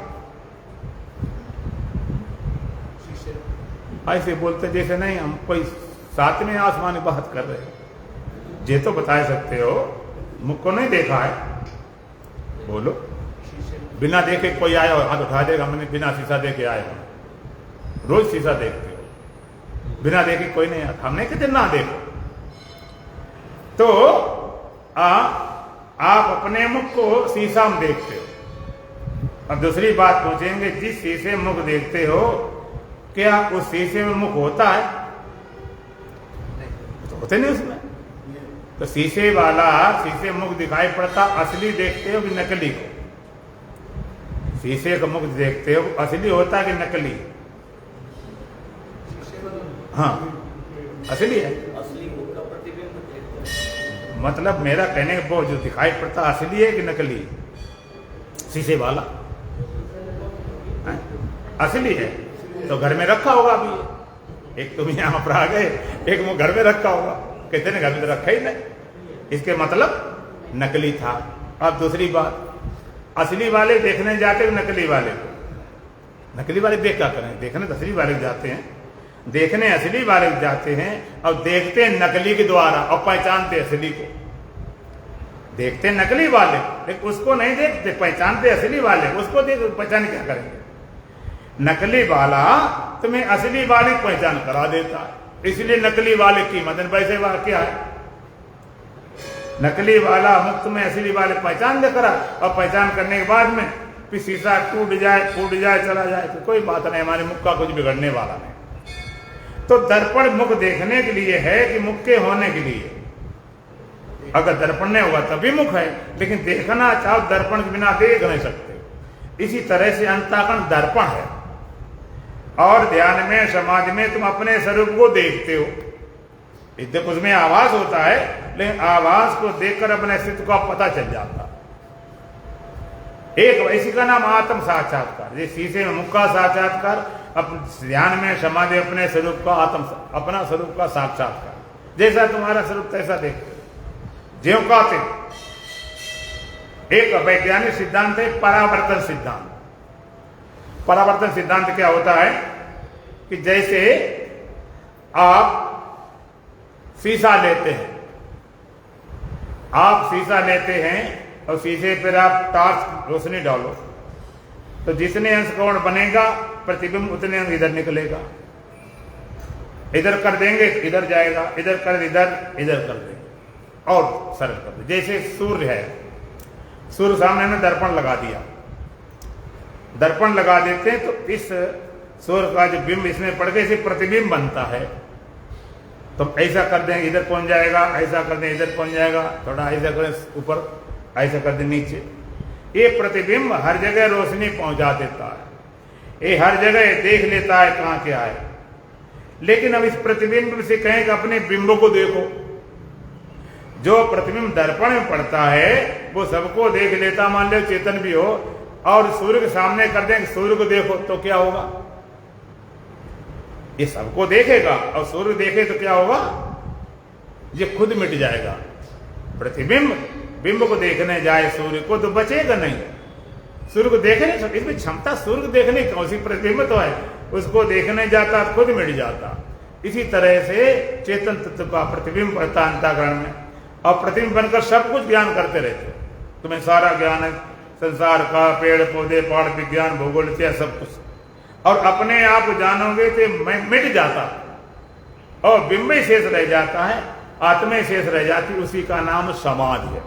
ऐसे बोलते जैसे नहीं हम कोई 7वें आसमान में बात कर रहे हैं। ये तो बता सकते हो, मुख को नहीं देखा है, बोलो। बिना देखे कोई आया और हाथ उठा देगा, मैंने बिना शीशा देखे आया हूं। रोज शीशा देखते हो, बिना देखे कोई नहीं आता। हमने कहते ना देखो। तो आप अपने मुख को शीशा में देखते हो। अब दूसरी बात पूछेंगे, जिस शीशे में मुख देखते हो क्या उस शीशे में मुख होता है? तो होते नहीं उसमें। तो शीशे वाला शीशे मुख दिखाई पड़ता, असली देखते हो कि नकली को? शीशे का मुख देखते हो असली होता है कि नकली? हाँ असली है। असली मुख का प्रतिबिंब। मतलब मेरा कहने का वो जो दिखाई पड़ता असली है कि नकली? शीशे वाला असली है। तो घर में रखा होगा अभी, एक तुम यहाँ पर आ गए, एक मुंह घर में रखा होगा। कहते हैं घर में तो रखा ही नहीं, इसके मतलब नकली था। अब दूसरी बात, असली वाले देखने जाते हैं नकली वाले को। नकली वाले देख क्या करें? देखने तो असली वाले जाते हैं, देखने असली वाले जाते हैं और देखते हैं नकली के द्वारा और पहचानते असली को। देखते नकली वाले लेकिन उसको नहीं देखते, पहचानते असली वाले। उसको देख पहचान क्या करेंगे? नकली वाला तुम्हें असली वाले की पहचान करा देता है, इसलिए नकली वाले की मदन वैसे क्या है? नकली वाला मुक्त में असली वाले पहचान दे करा, और पहचान करने के बाद में फिर शीशा टूट जाए, फूट जाए, चला जाए तो कोई बात नहीं, हमारे मुख का कुछ बिगड़ने वाला नहीं। तो दर्पण मुख देखने के लिए है कि मुख के होने के लिए? अगर दर्पण नहीं होगा तभी मुख है, लेकिन देखना चाहो दर्पण के बिना देख नहीं सकते। इसी तरह से अंतःकरण दर्पण है। और ध्यान में समाधि में तुम अपने स्वरूप को देखते हो। यद्यप उसमें आभास होता है, लेकिन आभास को देखकर अपने अस्तित्व का पता चल जाता। एक इसी का नाम आत्म साक्षात्कार। जैसे शीशे में मुख का साक्षात्कार, ध्यान में समाधि अपने स्वरूप का अपना स्वरूप का साक्षात्कार। जैसा तुम्हारा स्वरूप तैसा देखते हो, ज्यों का त्यों। एक वैज्ञानिक सिद्धांत है परावर्तन सिद्धांत। परावर्तन सिद्धांत क्या होता है कि जैसे आप शीशा लेते हैं, आप शीशा लेते हैं और शीशे पर आप टॉर्च रोशनी डालो तो जितने अंश कोण बनेगा प्रतिबिंब उतने अंश इधर निकलेगा। इधर कर देंगे इधर जाएगा, इधर कर इधर कर देंगे और सरल कर देंगे। जैसे सूर्य है, सूर्य सामने में दर्पण लगा दिया, दर्पण लगा देते हैं तो इस सूर्य का जो बिंब इसमें पड़ के इसे प्रतिबिंब बनता है। तो ऐसा कर दें इधर पहुंच जाएगा, ऐसा कर दें इधर पहुंच जाएगा, थोड़ा ऐसा करें ऊपर, ऐसा कर दें नीचे। ये प्रतिबिंब हर जगह रोशनी पहुंचा देता है, ये हर जगह देख लेता है कहां क्या है। लेकिन अब इस प्रतिबिंब से कहें कि अपने बिंब को देखो, जो प्रतिबिंब दर्पण में पड़ता है वो सबको देख लेता। मान लो चेतन भी हो और सूर्य के सामने कर दें सूर्य को देखो तो क्या होगा? ये सबको देखेगा और सूर्य देखे तो क्या होगा? ये खुद मिट जाएगा। प्रतिबिंब बिंब को देखने जाए सूर्य को तो बचेगा नहीं, सूर्य को देखने, इसमें क्षमता सूर्य को देखने की, उसी प्रतिबिंब तो है, उसको देखने जाता खुद मिट जाता। इसी तरह से चेतन तत्व का प्रतिबिंब पड़ता अंतःकरण में और प्रतिबिंब बनकर सब कुछ ज्ञान करते रहते। तुम्हें सारा ज्ञान है संसार का, पेड़ पौधे पहाड़ विज्ञान भूगोल इत्यादि सब कुछ, और अपने आप जानोगे तो मिट जाता और बिंब शेष रह जाता है, आत्मा शेष रह जाती, उसी का नाम समाधि है।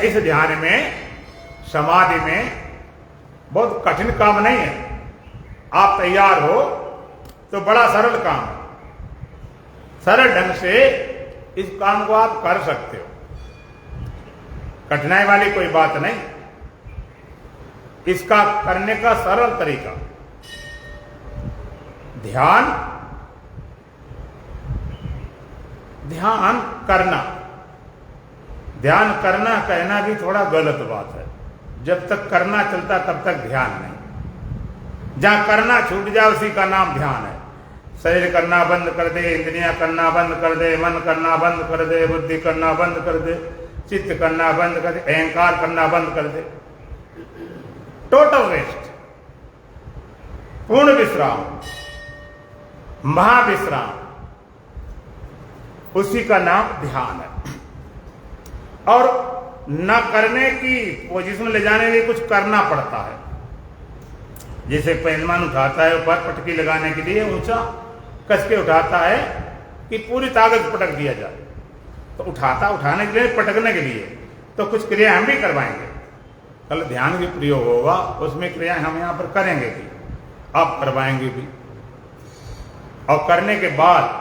इस ध्यान में, समाधि में बहुत कठिन काम नहीं है। आप तैयार हो तो बड़ा सरल काम है, सरल ढंग से इस काम को आप कर सकते हो, कठिनाई वाली कोई बात नहीं। इसका करने का सरल तरीका ध्यान, ध्यान करना। ध्यान करना कहना भी थोड़ा गलत बात है। जब तक करना चलता तब तक ध्यान नहीं। जहां करना छूट जाए उसी का नाम ध्यान है। शरीर करना बंद कर दे, इंद्रियां करना बंद कर दे, मन करना बंद कर दे, बुद्धि करना बंद कर दे, चित्त करना बंद कर दे, अहंकार करना बंद कर दे, टोटल रेस्ट, पूर्ण विश्राम, महाविश्राम, उसी का नाम ध्यान है। और न करने की पोजीशन ले जाने के लिए कुछ करना पड़ता है। जैसे पहलवान उठाता है ऊपर पटकी लगाने के लिए, ऊंचा कस के उठाता है कि पूरी ताकत पटक दिया जाए, तो उठाने के लिए, पटकने के लिए तो कुछ क्रिया हम भी करवाएंगे। कल ध्यान भी प्रयोग होगा, उसमें क्रियाएं हम यहां पर करेंगे भी, आप करवाएंगे भी। और करने के बाद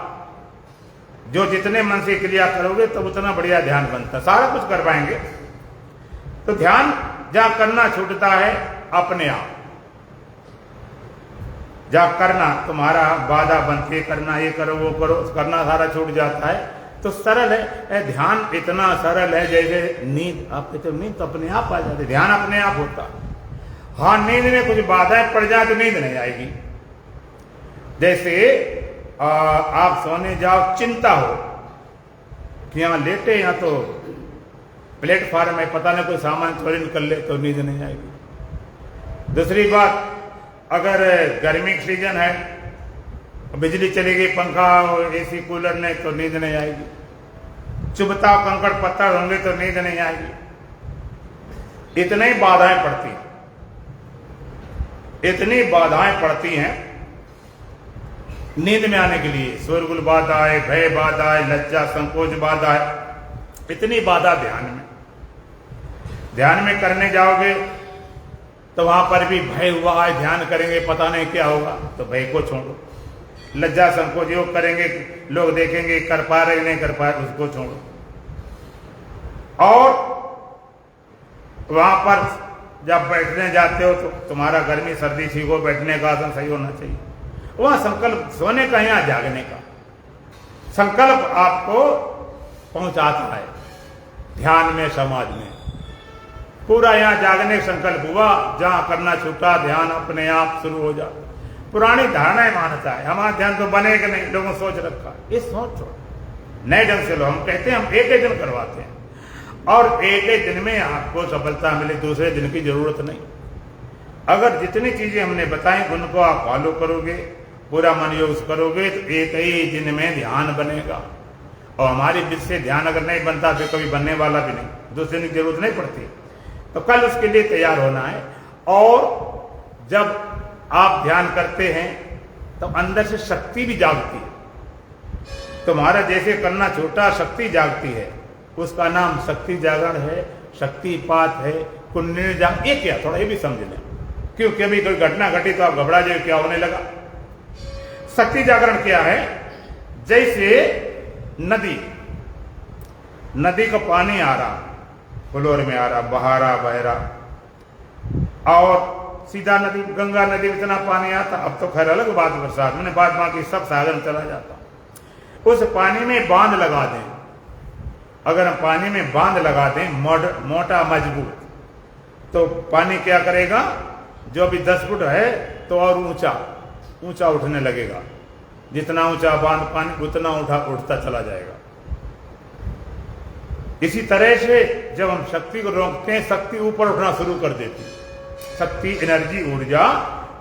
जो जितने मन से क्रिया करोगे तो उतना बढ़िया ध्यान बनता, सारा कुछ करवाएंगे। तो ध्यान जहां करना छूटता है अपने आप, जहां करना तुम्हारा बाधा बनती है, करना ये करो वो करो, करना सारा छूट जाता है, तो सरल है। ध्यान इतना सरल है जैसे नींद। आप कहते हो नींद तो अपने आप आ जाती, ध्यान अपने आप होता। हाँ, नींद में कुछ बाधाएं पड़ जाए तो नींद नहीं आएगी। जैसे आप सोने जाओ, चिंता हो कि यहाँ लेटे, यहाँ तो प्लेटफार्म में पता नहीं कोई सामान चोरी निकल ले, तो नींद नहीं आएगी। दूसरी बात, अगर गर्मी की सीजन है, बिजली चली गई, पंखा एसी कूलर नहीं, तो नींद नहीं आएगी। चुभता कंकड़ पत्थर होंगे तो नींद नहीं आएगी। इतनी बाधाएं पड़ती हैं, इतनी बाधाएं पड़ती हैं नींद में आने के लिए। शोरगुल बाधा है, भय बाधा है, लज्जा संकोच बाधा है, इतनी बाधा ध्यान में करने जाओगे तो वहां पर भी भय हुआ है, ध्यान करेंगे पता नहीं क्या होगा, तो भय को छोड़ो। लज्जा संकोच योग करेंगे, लोग देखेंगे कर पा रहे नहीं कर पा रहे, उसको छोड़ो। और वहां पर जब बैठने जाते हो तो तुम्हारा गर्मी सर्दी सीखो, बैठने का आसन सही होना चाहिए। वहां संकल्प, सोने का यहाँ जागने का संकल्प आपको पहुंचाता है। ध्यान में, समाधि में पूरा यहाँ जागने का संकल्प हुआ, जहां करना छूटा ध्यान अपने आप शुरू हो जाता। पुरानी धारणाएं मानता है हमारा ध्यान तो बनेगा नहीं, लोगों सोच रखा है। इस सोच छोड़ो, नए ढंग से लो। हम कहते हैं हम एक दिन करवाते हैं और एक दिन में आपको सफलता मिले, दूसरे दिन की जरूरत नहीं। अगर जितनी चीजें हमने बताई उनको आप फॉलो करोगे, पूरा मन योग करोगे, तो एक ही दिन में ध्यान बनेगा। और हमारी विधि से ध्यान अगर नहीं बनता तो कभी बनने वाला भी नहीं, दूसरे दिन की जरूरत नहीं पड़ती। तो कल उसके लिए तैयार होना है। और जब आप ध्यान करते हैं तो अंदर से शक्ति भी जागती है। तुम्हारा जैसे करना छोटा, शक्ति जागती है, उसका नाम शक्ति जागरण है, शक्तिपात है, कुंडली जाग। ये क्या, थोड़ा ये भी समझ लें, क्योंकि अभी कोई घटना घटी तो आप घबरा जाए क्या होने लगा। शक्ति जागरण क्या है? जैसे नदी का पानी आ रहा, फ्लोर में आ रहा, बहा रहा, बह रहा, और सीधा नदी, गंगा नदी में इतना पानी आता। अब तो खैर अलग बात, बरसात में बाद बाकी सब सागर में चला जाता। उस पानी में बांध लगा दें, अगर हम पानी में बांध लगा दें मोटा मजबूत, तो पानी क्या करेगा, जो अभी 10 फुट है तो और ऊंचा उठने लगेगा। जितना ऊंचा बांध पानी उतना उठता चला जाएगा। इसी तरह से जब हम शक्ति को रोकते हैं, शक्ति ऊपर उठना शुरू कर देती, शक्ति एनर्जी ऊर्जा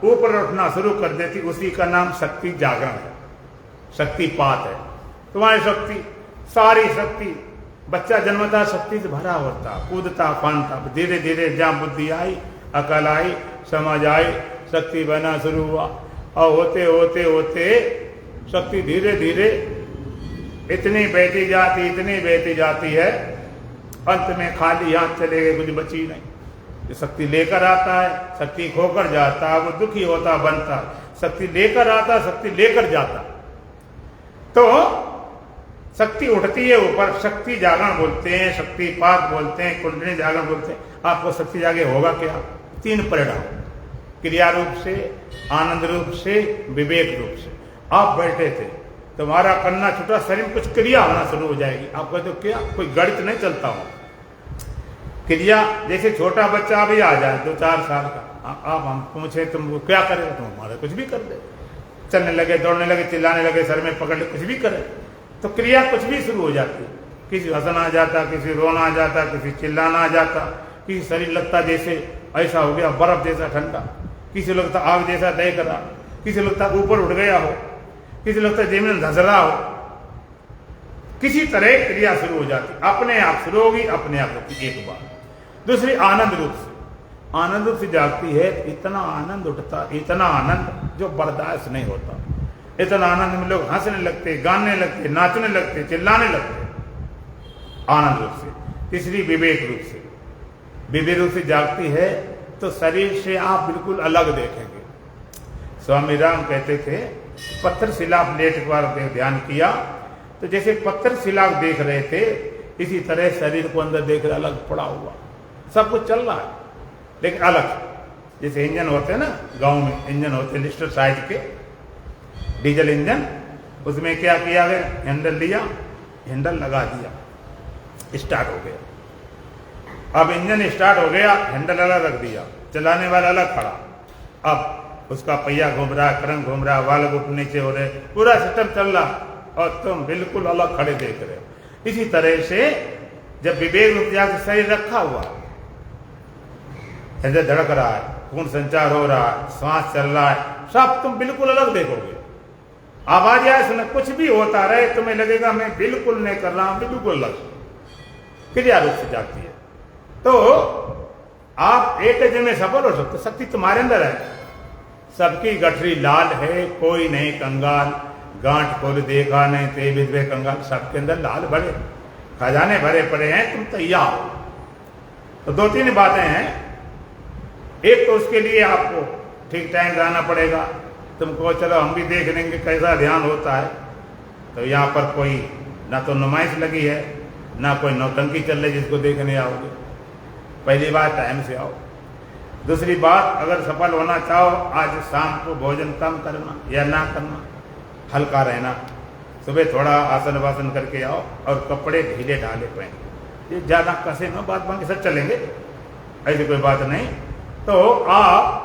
ऊपर उठना शुरू कर देती। उसी का नाम शक्ति जागरण है, शक्तिपात है। तुम्हारी शक्ति, सारी शक्ति, बच्चा जन्मता शक्ति से भरा होता, कूदता फानता, धीरे धीरे जहाँ बुद्धि आई, अकल आई, समझ आई, शक्ति बना शुरू हुआ, और होते होते होते शक्ति धीरे धीरे इतनी बहती जाती है, अंत में खाली हाथ चले गए, कुछ बची नहीं। शक्ति लेकर आता है, शक्ति खोकर जाता है, वो दुखी होता बनता, शक्ति लेकर आता, शक्ति लेकर जाता। तो शक्ति उठती है ऊपर, शक्ति जागरण बोलते हैं, शक्तिपात बोलते हैं, कुंडली जागरण बोलते हैं। आपको शक्ति जागे होगा क्या? 3 परिणाम, क्रिया रूप से, आनंद रूप से, विवेक रूप से। आप बैठे थे, तुम्हारा करना छूटा, शरीर में कुछ क्रिया होना शुरू हो जाएगी। आप कहते हो क्या? कोई गणित नहीं चलता हो, क्रिया। जैसे छोटा बच्चा भी आ जाए 2-4 साल का, आप हम पूछे तुम क्या करेगा, तुम हमारे कुछ भी कर दे, चलने लगे, दौड़ने लगे, चिल्लाने लगे, सर में पकड़ ले, कुछ भी करे, तो क्रिया कुछ भी शुरू हो जाती। किसी हंसना आ जाता, किसी रोना आ जाता, किसी चिल्लाना आ जाता, किसी शरीर लगता जैसे ऐसा हो गया बर्फ जैसा ठंडा, किसी लगता आग जैसा देख रहा, किसी लगता ऊपर उठ गया हो, किसी लगता जमीन धस रहा हो। किसी तरह क्रिया शुरू हो जाती, अपने आप शुरू होगी, अपने आप होती। एक बार दूसरी आनंद रूप से, आनंद रूप से जागती है। इतना आनंद उठता, इतना आनंद जो बर्दाश्त नहीं होता। इतना आनंद में लोग हंसने लगते, गाने लगते, नाचने लगते, चिल्लाने लगते, आनंद रूप से। तीसरी विवेक रूप से, विवेक रूप से जागती है तो शरीर से आप बिल्कुल अलग देखेंगे। स्वामी राम कहते थे, पत्थर शिला प्लेट पर ध्यान किया तो जैसे पत्थर शिला देख रहे थे, इसी तरह शरीर को अंदर देख रहे, अलग पड़ा हुआ, सब कुछ चल रहा है लेकिन अलग। जैसे इंजन होते हैं ना, गांव में इंजन होते हैं लिस्टर साइज के, डीजल इंजन, उसमें क्या किया गया, हैंडल लिया, हैंडल लगा दिया, स्टार्ट हो गया। अब इंजन स्टार्ट हो गया, हैंडल अलग रख दिया, चलाने वाला अलग खड़ा, अब उसका पहिया घूम रहा, क्रम घूम रहा, वाल्व ऊपर नीचे हो रहे, पूरा सिस्टम चल रहा और तुम बिल्कुल अलग खड़े देख रहे हो। इसी तरह से जब विवेक रूप से शरीर रखा हुआ, हृदय धड़क रहा है, खून संचार हो रहा है, सांस चल रहा है, सब तुम बिल्कुल अलग देखोगे। आवाज आए सुना, कुछ भी होता रहे, तुम्हें लगेगा मैं बिल्कुल नहीं कर रहा हूं, बिल्कुल अलग। क्रिया रूप से जाती है तो आप एक दिन में सफल हो सकते। शक्ति तुम्हारे अंदर है, सबकी गठरी लाल है, कोई नहीं कंगाल, गांठ खोल देखा नहीं ते विधवे कंगाल, सबके अंदर लाल भरे खजाने भरे पड़े हैं, तुम तैयार हो। तो 2-3 बातें हैं। एक तो उसके लिए आपको ठीक टाइम जाना पड़ेगा। तुमको चलो हम भी देख लेंगे कैसा ध्यान होता है, तो यहाँ पर कोई ना तो नुमाइश लगी है, ना कोई नौटंकी चल रही जिसको देखने आओगे। पहली बात, टाइम से आओ। दूसरी बात, अगर सफल होना चाहो, आज शाम को भोजन कम करना या ना करना, हल्का रहना। सुबह थोड़ा आसन वासन करके आओ और कपड़े ढीले ढाले पहने, ये ज़्यादा कसे ना, बात बाकी सब चलेंगे, ऐसी कोई बात नहीं। तो आप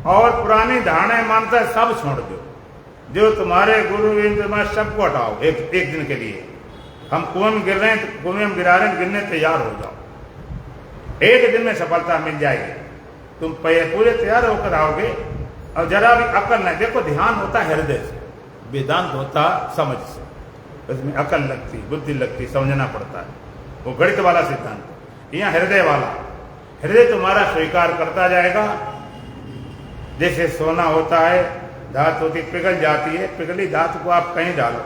और पुरानी धारणाएं मानता है सब छोड़ दो, जो तुम्हारे गुरु तुम्हारे सबको हटाओ। एक दिन के लिए हम कुएं में गिर रहे हैं, तो कुएं में गिरा रहे हैं, गिरने तैयार हो जाओ, एक दिन में सफलता मिल जाएगी। तुम पूरे तैयार होकर आओगे। और जरा भी अकल नहीं, देखो ध्यान होता है हृदय से, वेदांत होता समझ से, उसमें अकल लगती, बुद्धि लगती, समझना पड़ता है, वो गणित वाला सिद्धांत। यहाँ हृदय वाला, हृदय तुम्हारा स्वीकार करता जाएगा। जैसे सोना होता है, धातु होती पिघल जाती है, पिघली धातु को आप कहीं डालो,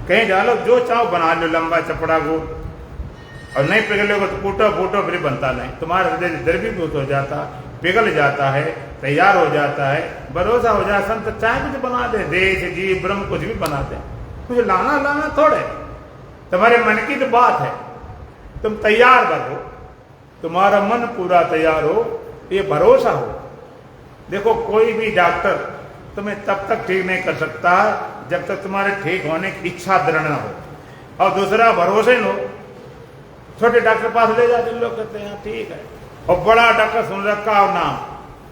कहीं डालो, जो चाहो बना लो, लंबा चपड़ा गोल, और नहीं पिघलेगा तो फूटो फूटो फिर बनता नहीं। तुम्हारा हृदय द्रवीभूत हो जाता, पिघल जाता है, तैयार हो जाता है, भरोसा हो जाए, संत चाहे कुछ बना दे, देश जीव ब्रह्म कुछ भी बना दे, कुछ लाना थोड़े, तुम्हारे मन की तो बात है, तुम तैयार बनो, तुम्हारा मन पूरा तैयार हो, ये भरोसा हो। देखो कोई भी डॉक्टर तुम्हें तब तक ठीक नहीं कर सकता जब तक तुम्हारे ठीक होने की इच्छा दृढ़ न हो, और दूसरा भरोसे न हो। छोटे डॉक्टर पास ले जाते लोग, कहते हैं ठीक है, और बड़ा डॉक्टर सुन रखा हो नाम,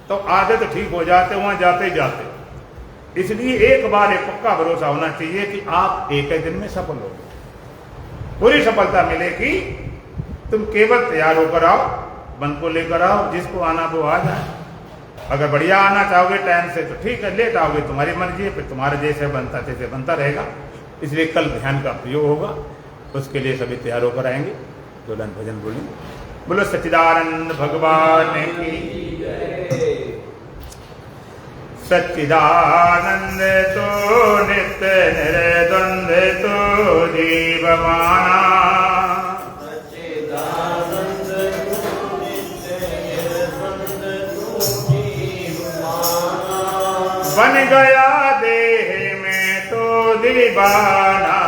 तो आधे तो ठीक हो जाते वहां जाते ही जाते। इसलिए एक बार एक पक्का भरोसा होना चाहिए कि आप एक ही दिन में सफल हो, पूरी सफलता मिलेगी। तुम केवल तैयार होकर आओ, मन को लेकर आओ, जिसको आना वो आ जाए। अगर बढ़िया आना चाहोगे टाइम से तो ठीक है, लेट आओगे तुम्हारी मर्जी है, फिर तुम्हारे जैसे बनता तैसे बनता रहेगा। इसलिए कल ध्यान का प्रयोग होगा, उसके लिए सभी तैयार होकर आएंगे। दुल्हन भजन बोलेंगे। बोलो सच्चिदानंद भगवान की जय। सच्चिदानंद तो नित्य निर्द्वंद तो जीवमाना, बन गया देह में तो दीवाना,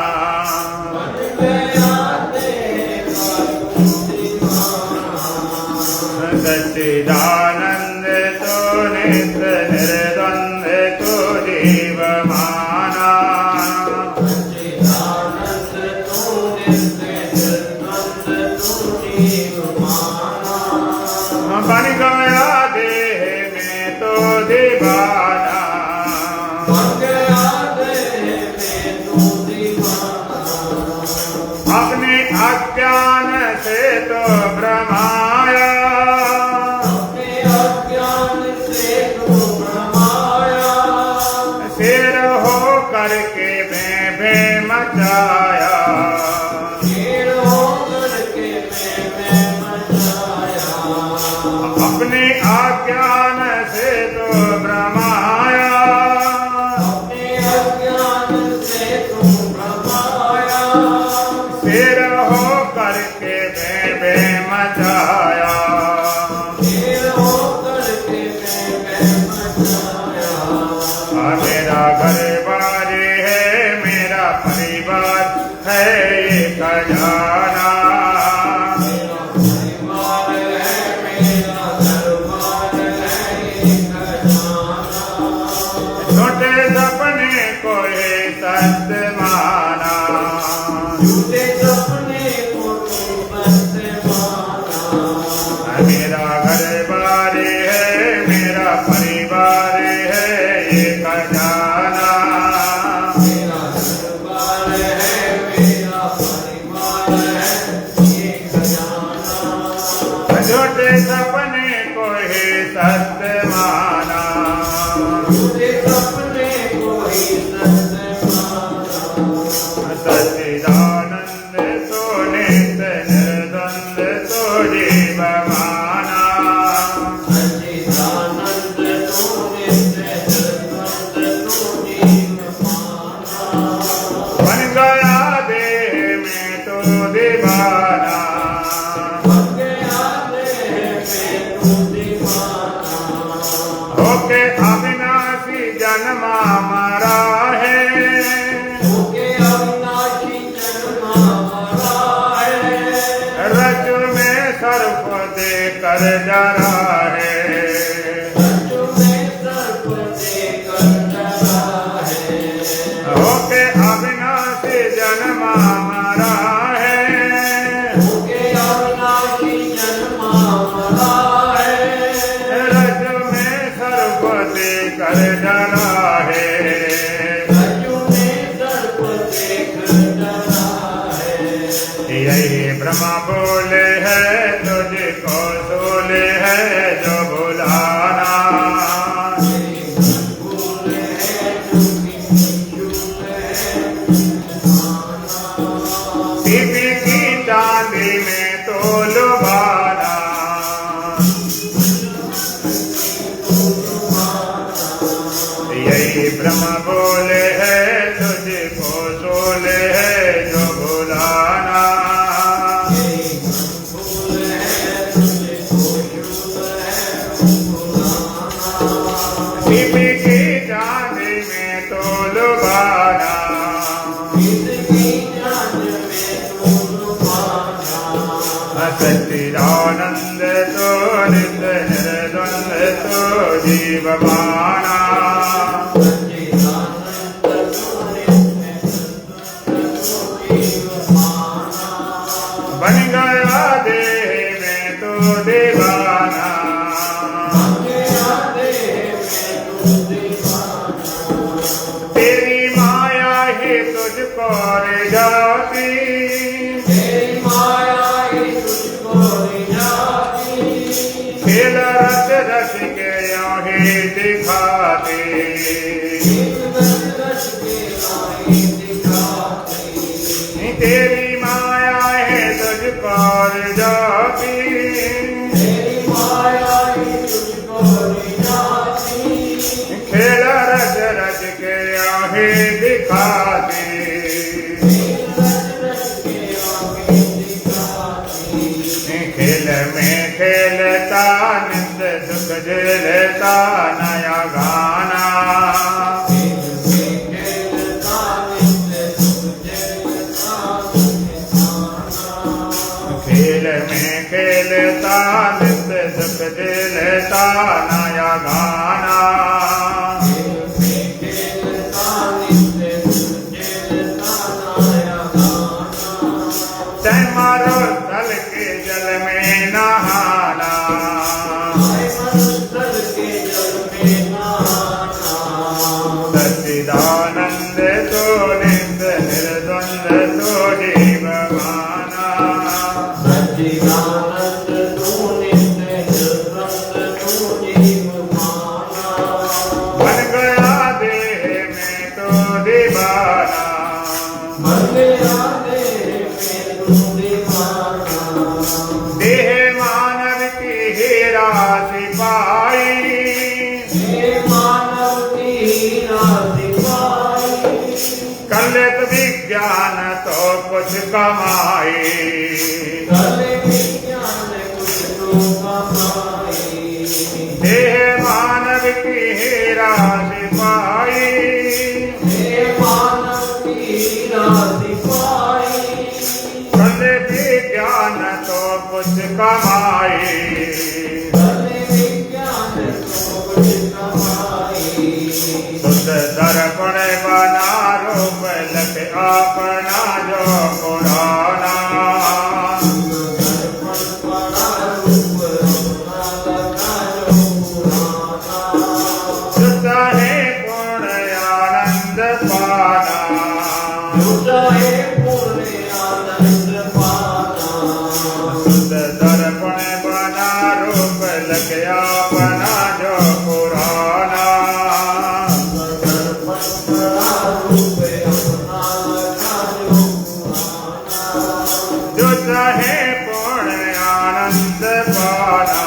सच्चिदानंद तो नित्य निर्द्वंद तो जीवमाना, बन गया देह में तो दीवाना, अपने अज्ञान से तो भ्रमाया, शेर हो करके भे मचाया, अपने अज्ञान से तो भ्रमाया, शेर हो करके भे मचाया, मेरा घर बार है, मेरा परिवार है ये खजाना, छोटे सपने को ये सत्य माना, मेरा घर बार है, मेरा परिवार है ये खजाना, छोटे सपने को ही सत्य माना, सच्चिदानंद तो नित्य निर्द्वंद तो जीवमाना, बन गया देह में तो दीवाना, होके अविनाशी जन्मा मरा है, रज में सर्प दे कर डरा है, होके अविनाशी जन्मा मरा है, रज में सर्प दे कर डरा है, यही ब्रह्मा बोले है तुझको सोले है जो बुलाना, सीपी की चांदी में तो लुभाना, यही ब्रह्मा बोले है तुझको सोले है जो बुलाना, सच्चिदानंद तो नित्य निर्द्वंद तो जीवमाना बन गया देह में तो दीवाना तेरी माया ही तुझको रे जाती खेल रच रच के यही दिखाती तेरी माया है तुझको रे जाती खेल रच रच के यही दिखाती खेल में खेलता नित्य सुख झेलता नया गाना खेल में खेलता नित्य सुख झेलता नया गाना चाहे मारो तल के जल में नहाना सच्चिदानंद तो नित्य निर्द्वंद तो जीवमाना बन गया देह में तो दीवाना देह मानव की हीरा सिपाही कलित विज्ञान तो कुछ कमाई देह मानव की हीरा सिपाही कलित विज्ञान तो कुछ कमाई शुद्ध दर्पण बना रूप लख अपना जो पुराना शुद्ध है पूर्ण आनंद पाना शुद्ध दर्पण बना रूप लख अपना जो पुराना जो चाहे पूर्ण आनंद पाना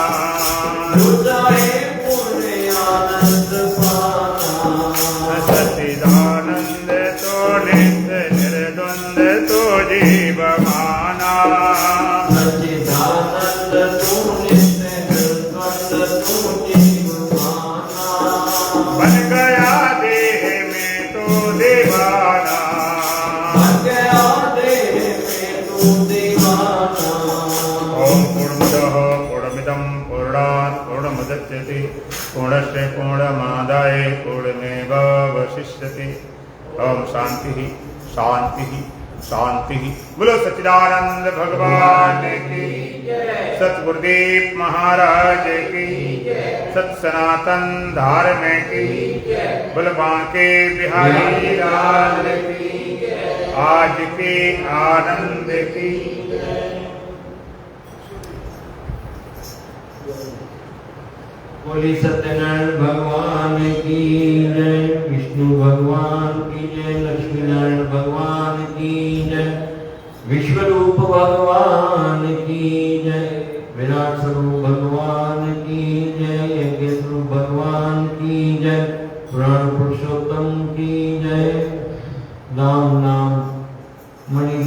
सच्चिदानंद तो नित्य निर्द्वंद तो जीवमाना बन गया देह में तो दीवाना ओम पूर्णमदः पूर्णमिदं पूर्णात् पूर्णमुदच्यते पूर्णस्य पूर्णमादाय पूर्णमेवावशिष्यते ओम शांति शांति शांति। बोलो सच्चिदानंद भगवान की सतगुरुदेव महाराज की सत सनातन धर्म की बोलो बांके बिहारी लाल की आज के आनंद की। बोली सत्यनारायण भगवान की जय, विष्णु भगवान की जय, लक्ष्मी नारायण भगवान की जय, विश्वरूप भगवान की जय, विराट स्वरूप भगवान की जय, यज्ञ स्वरूप भगवान की जय, पुराण पुरुषोत्तम की जय। राम नाम मणि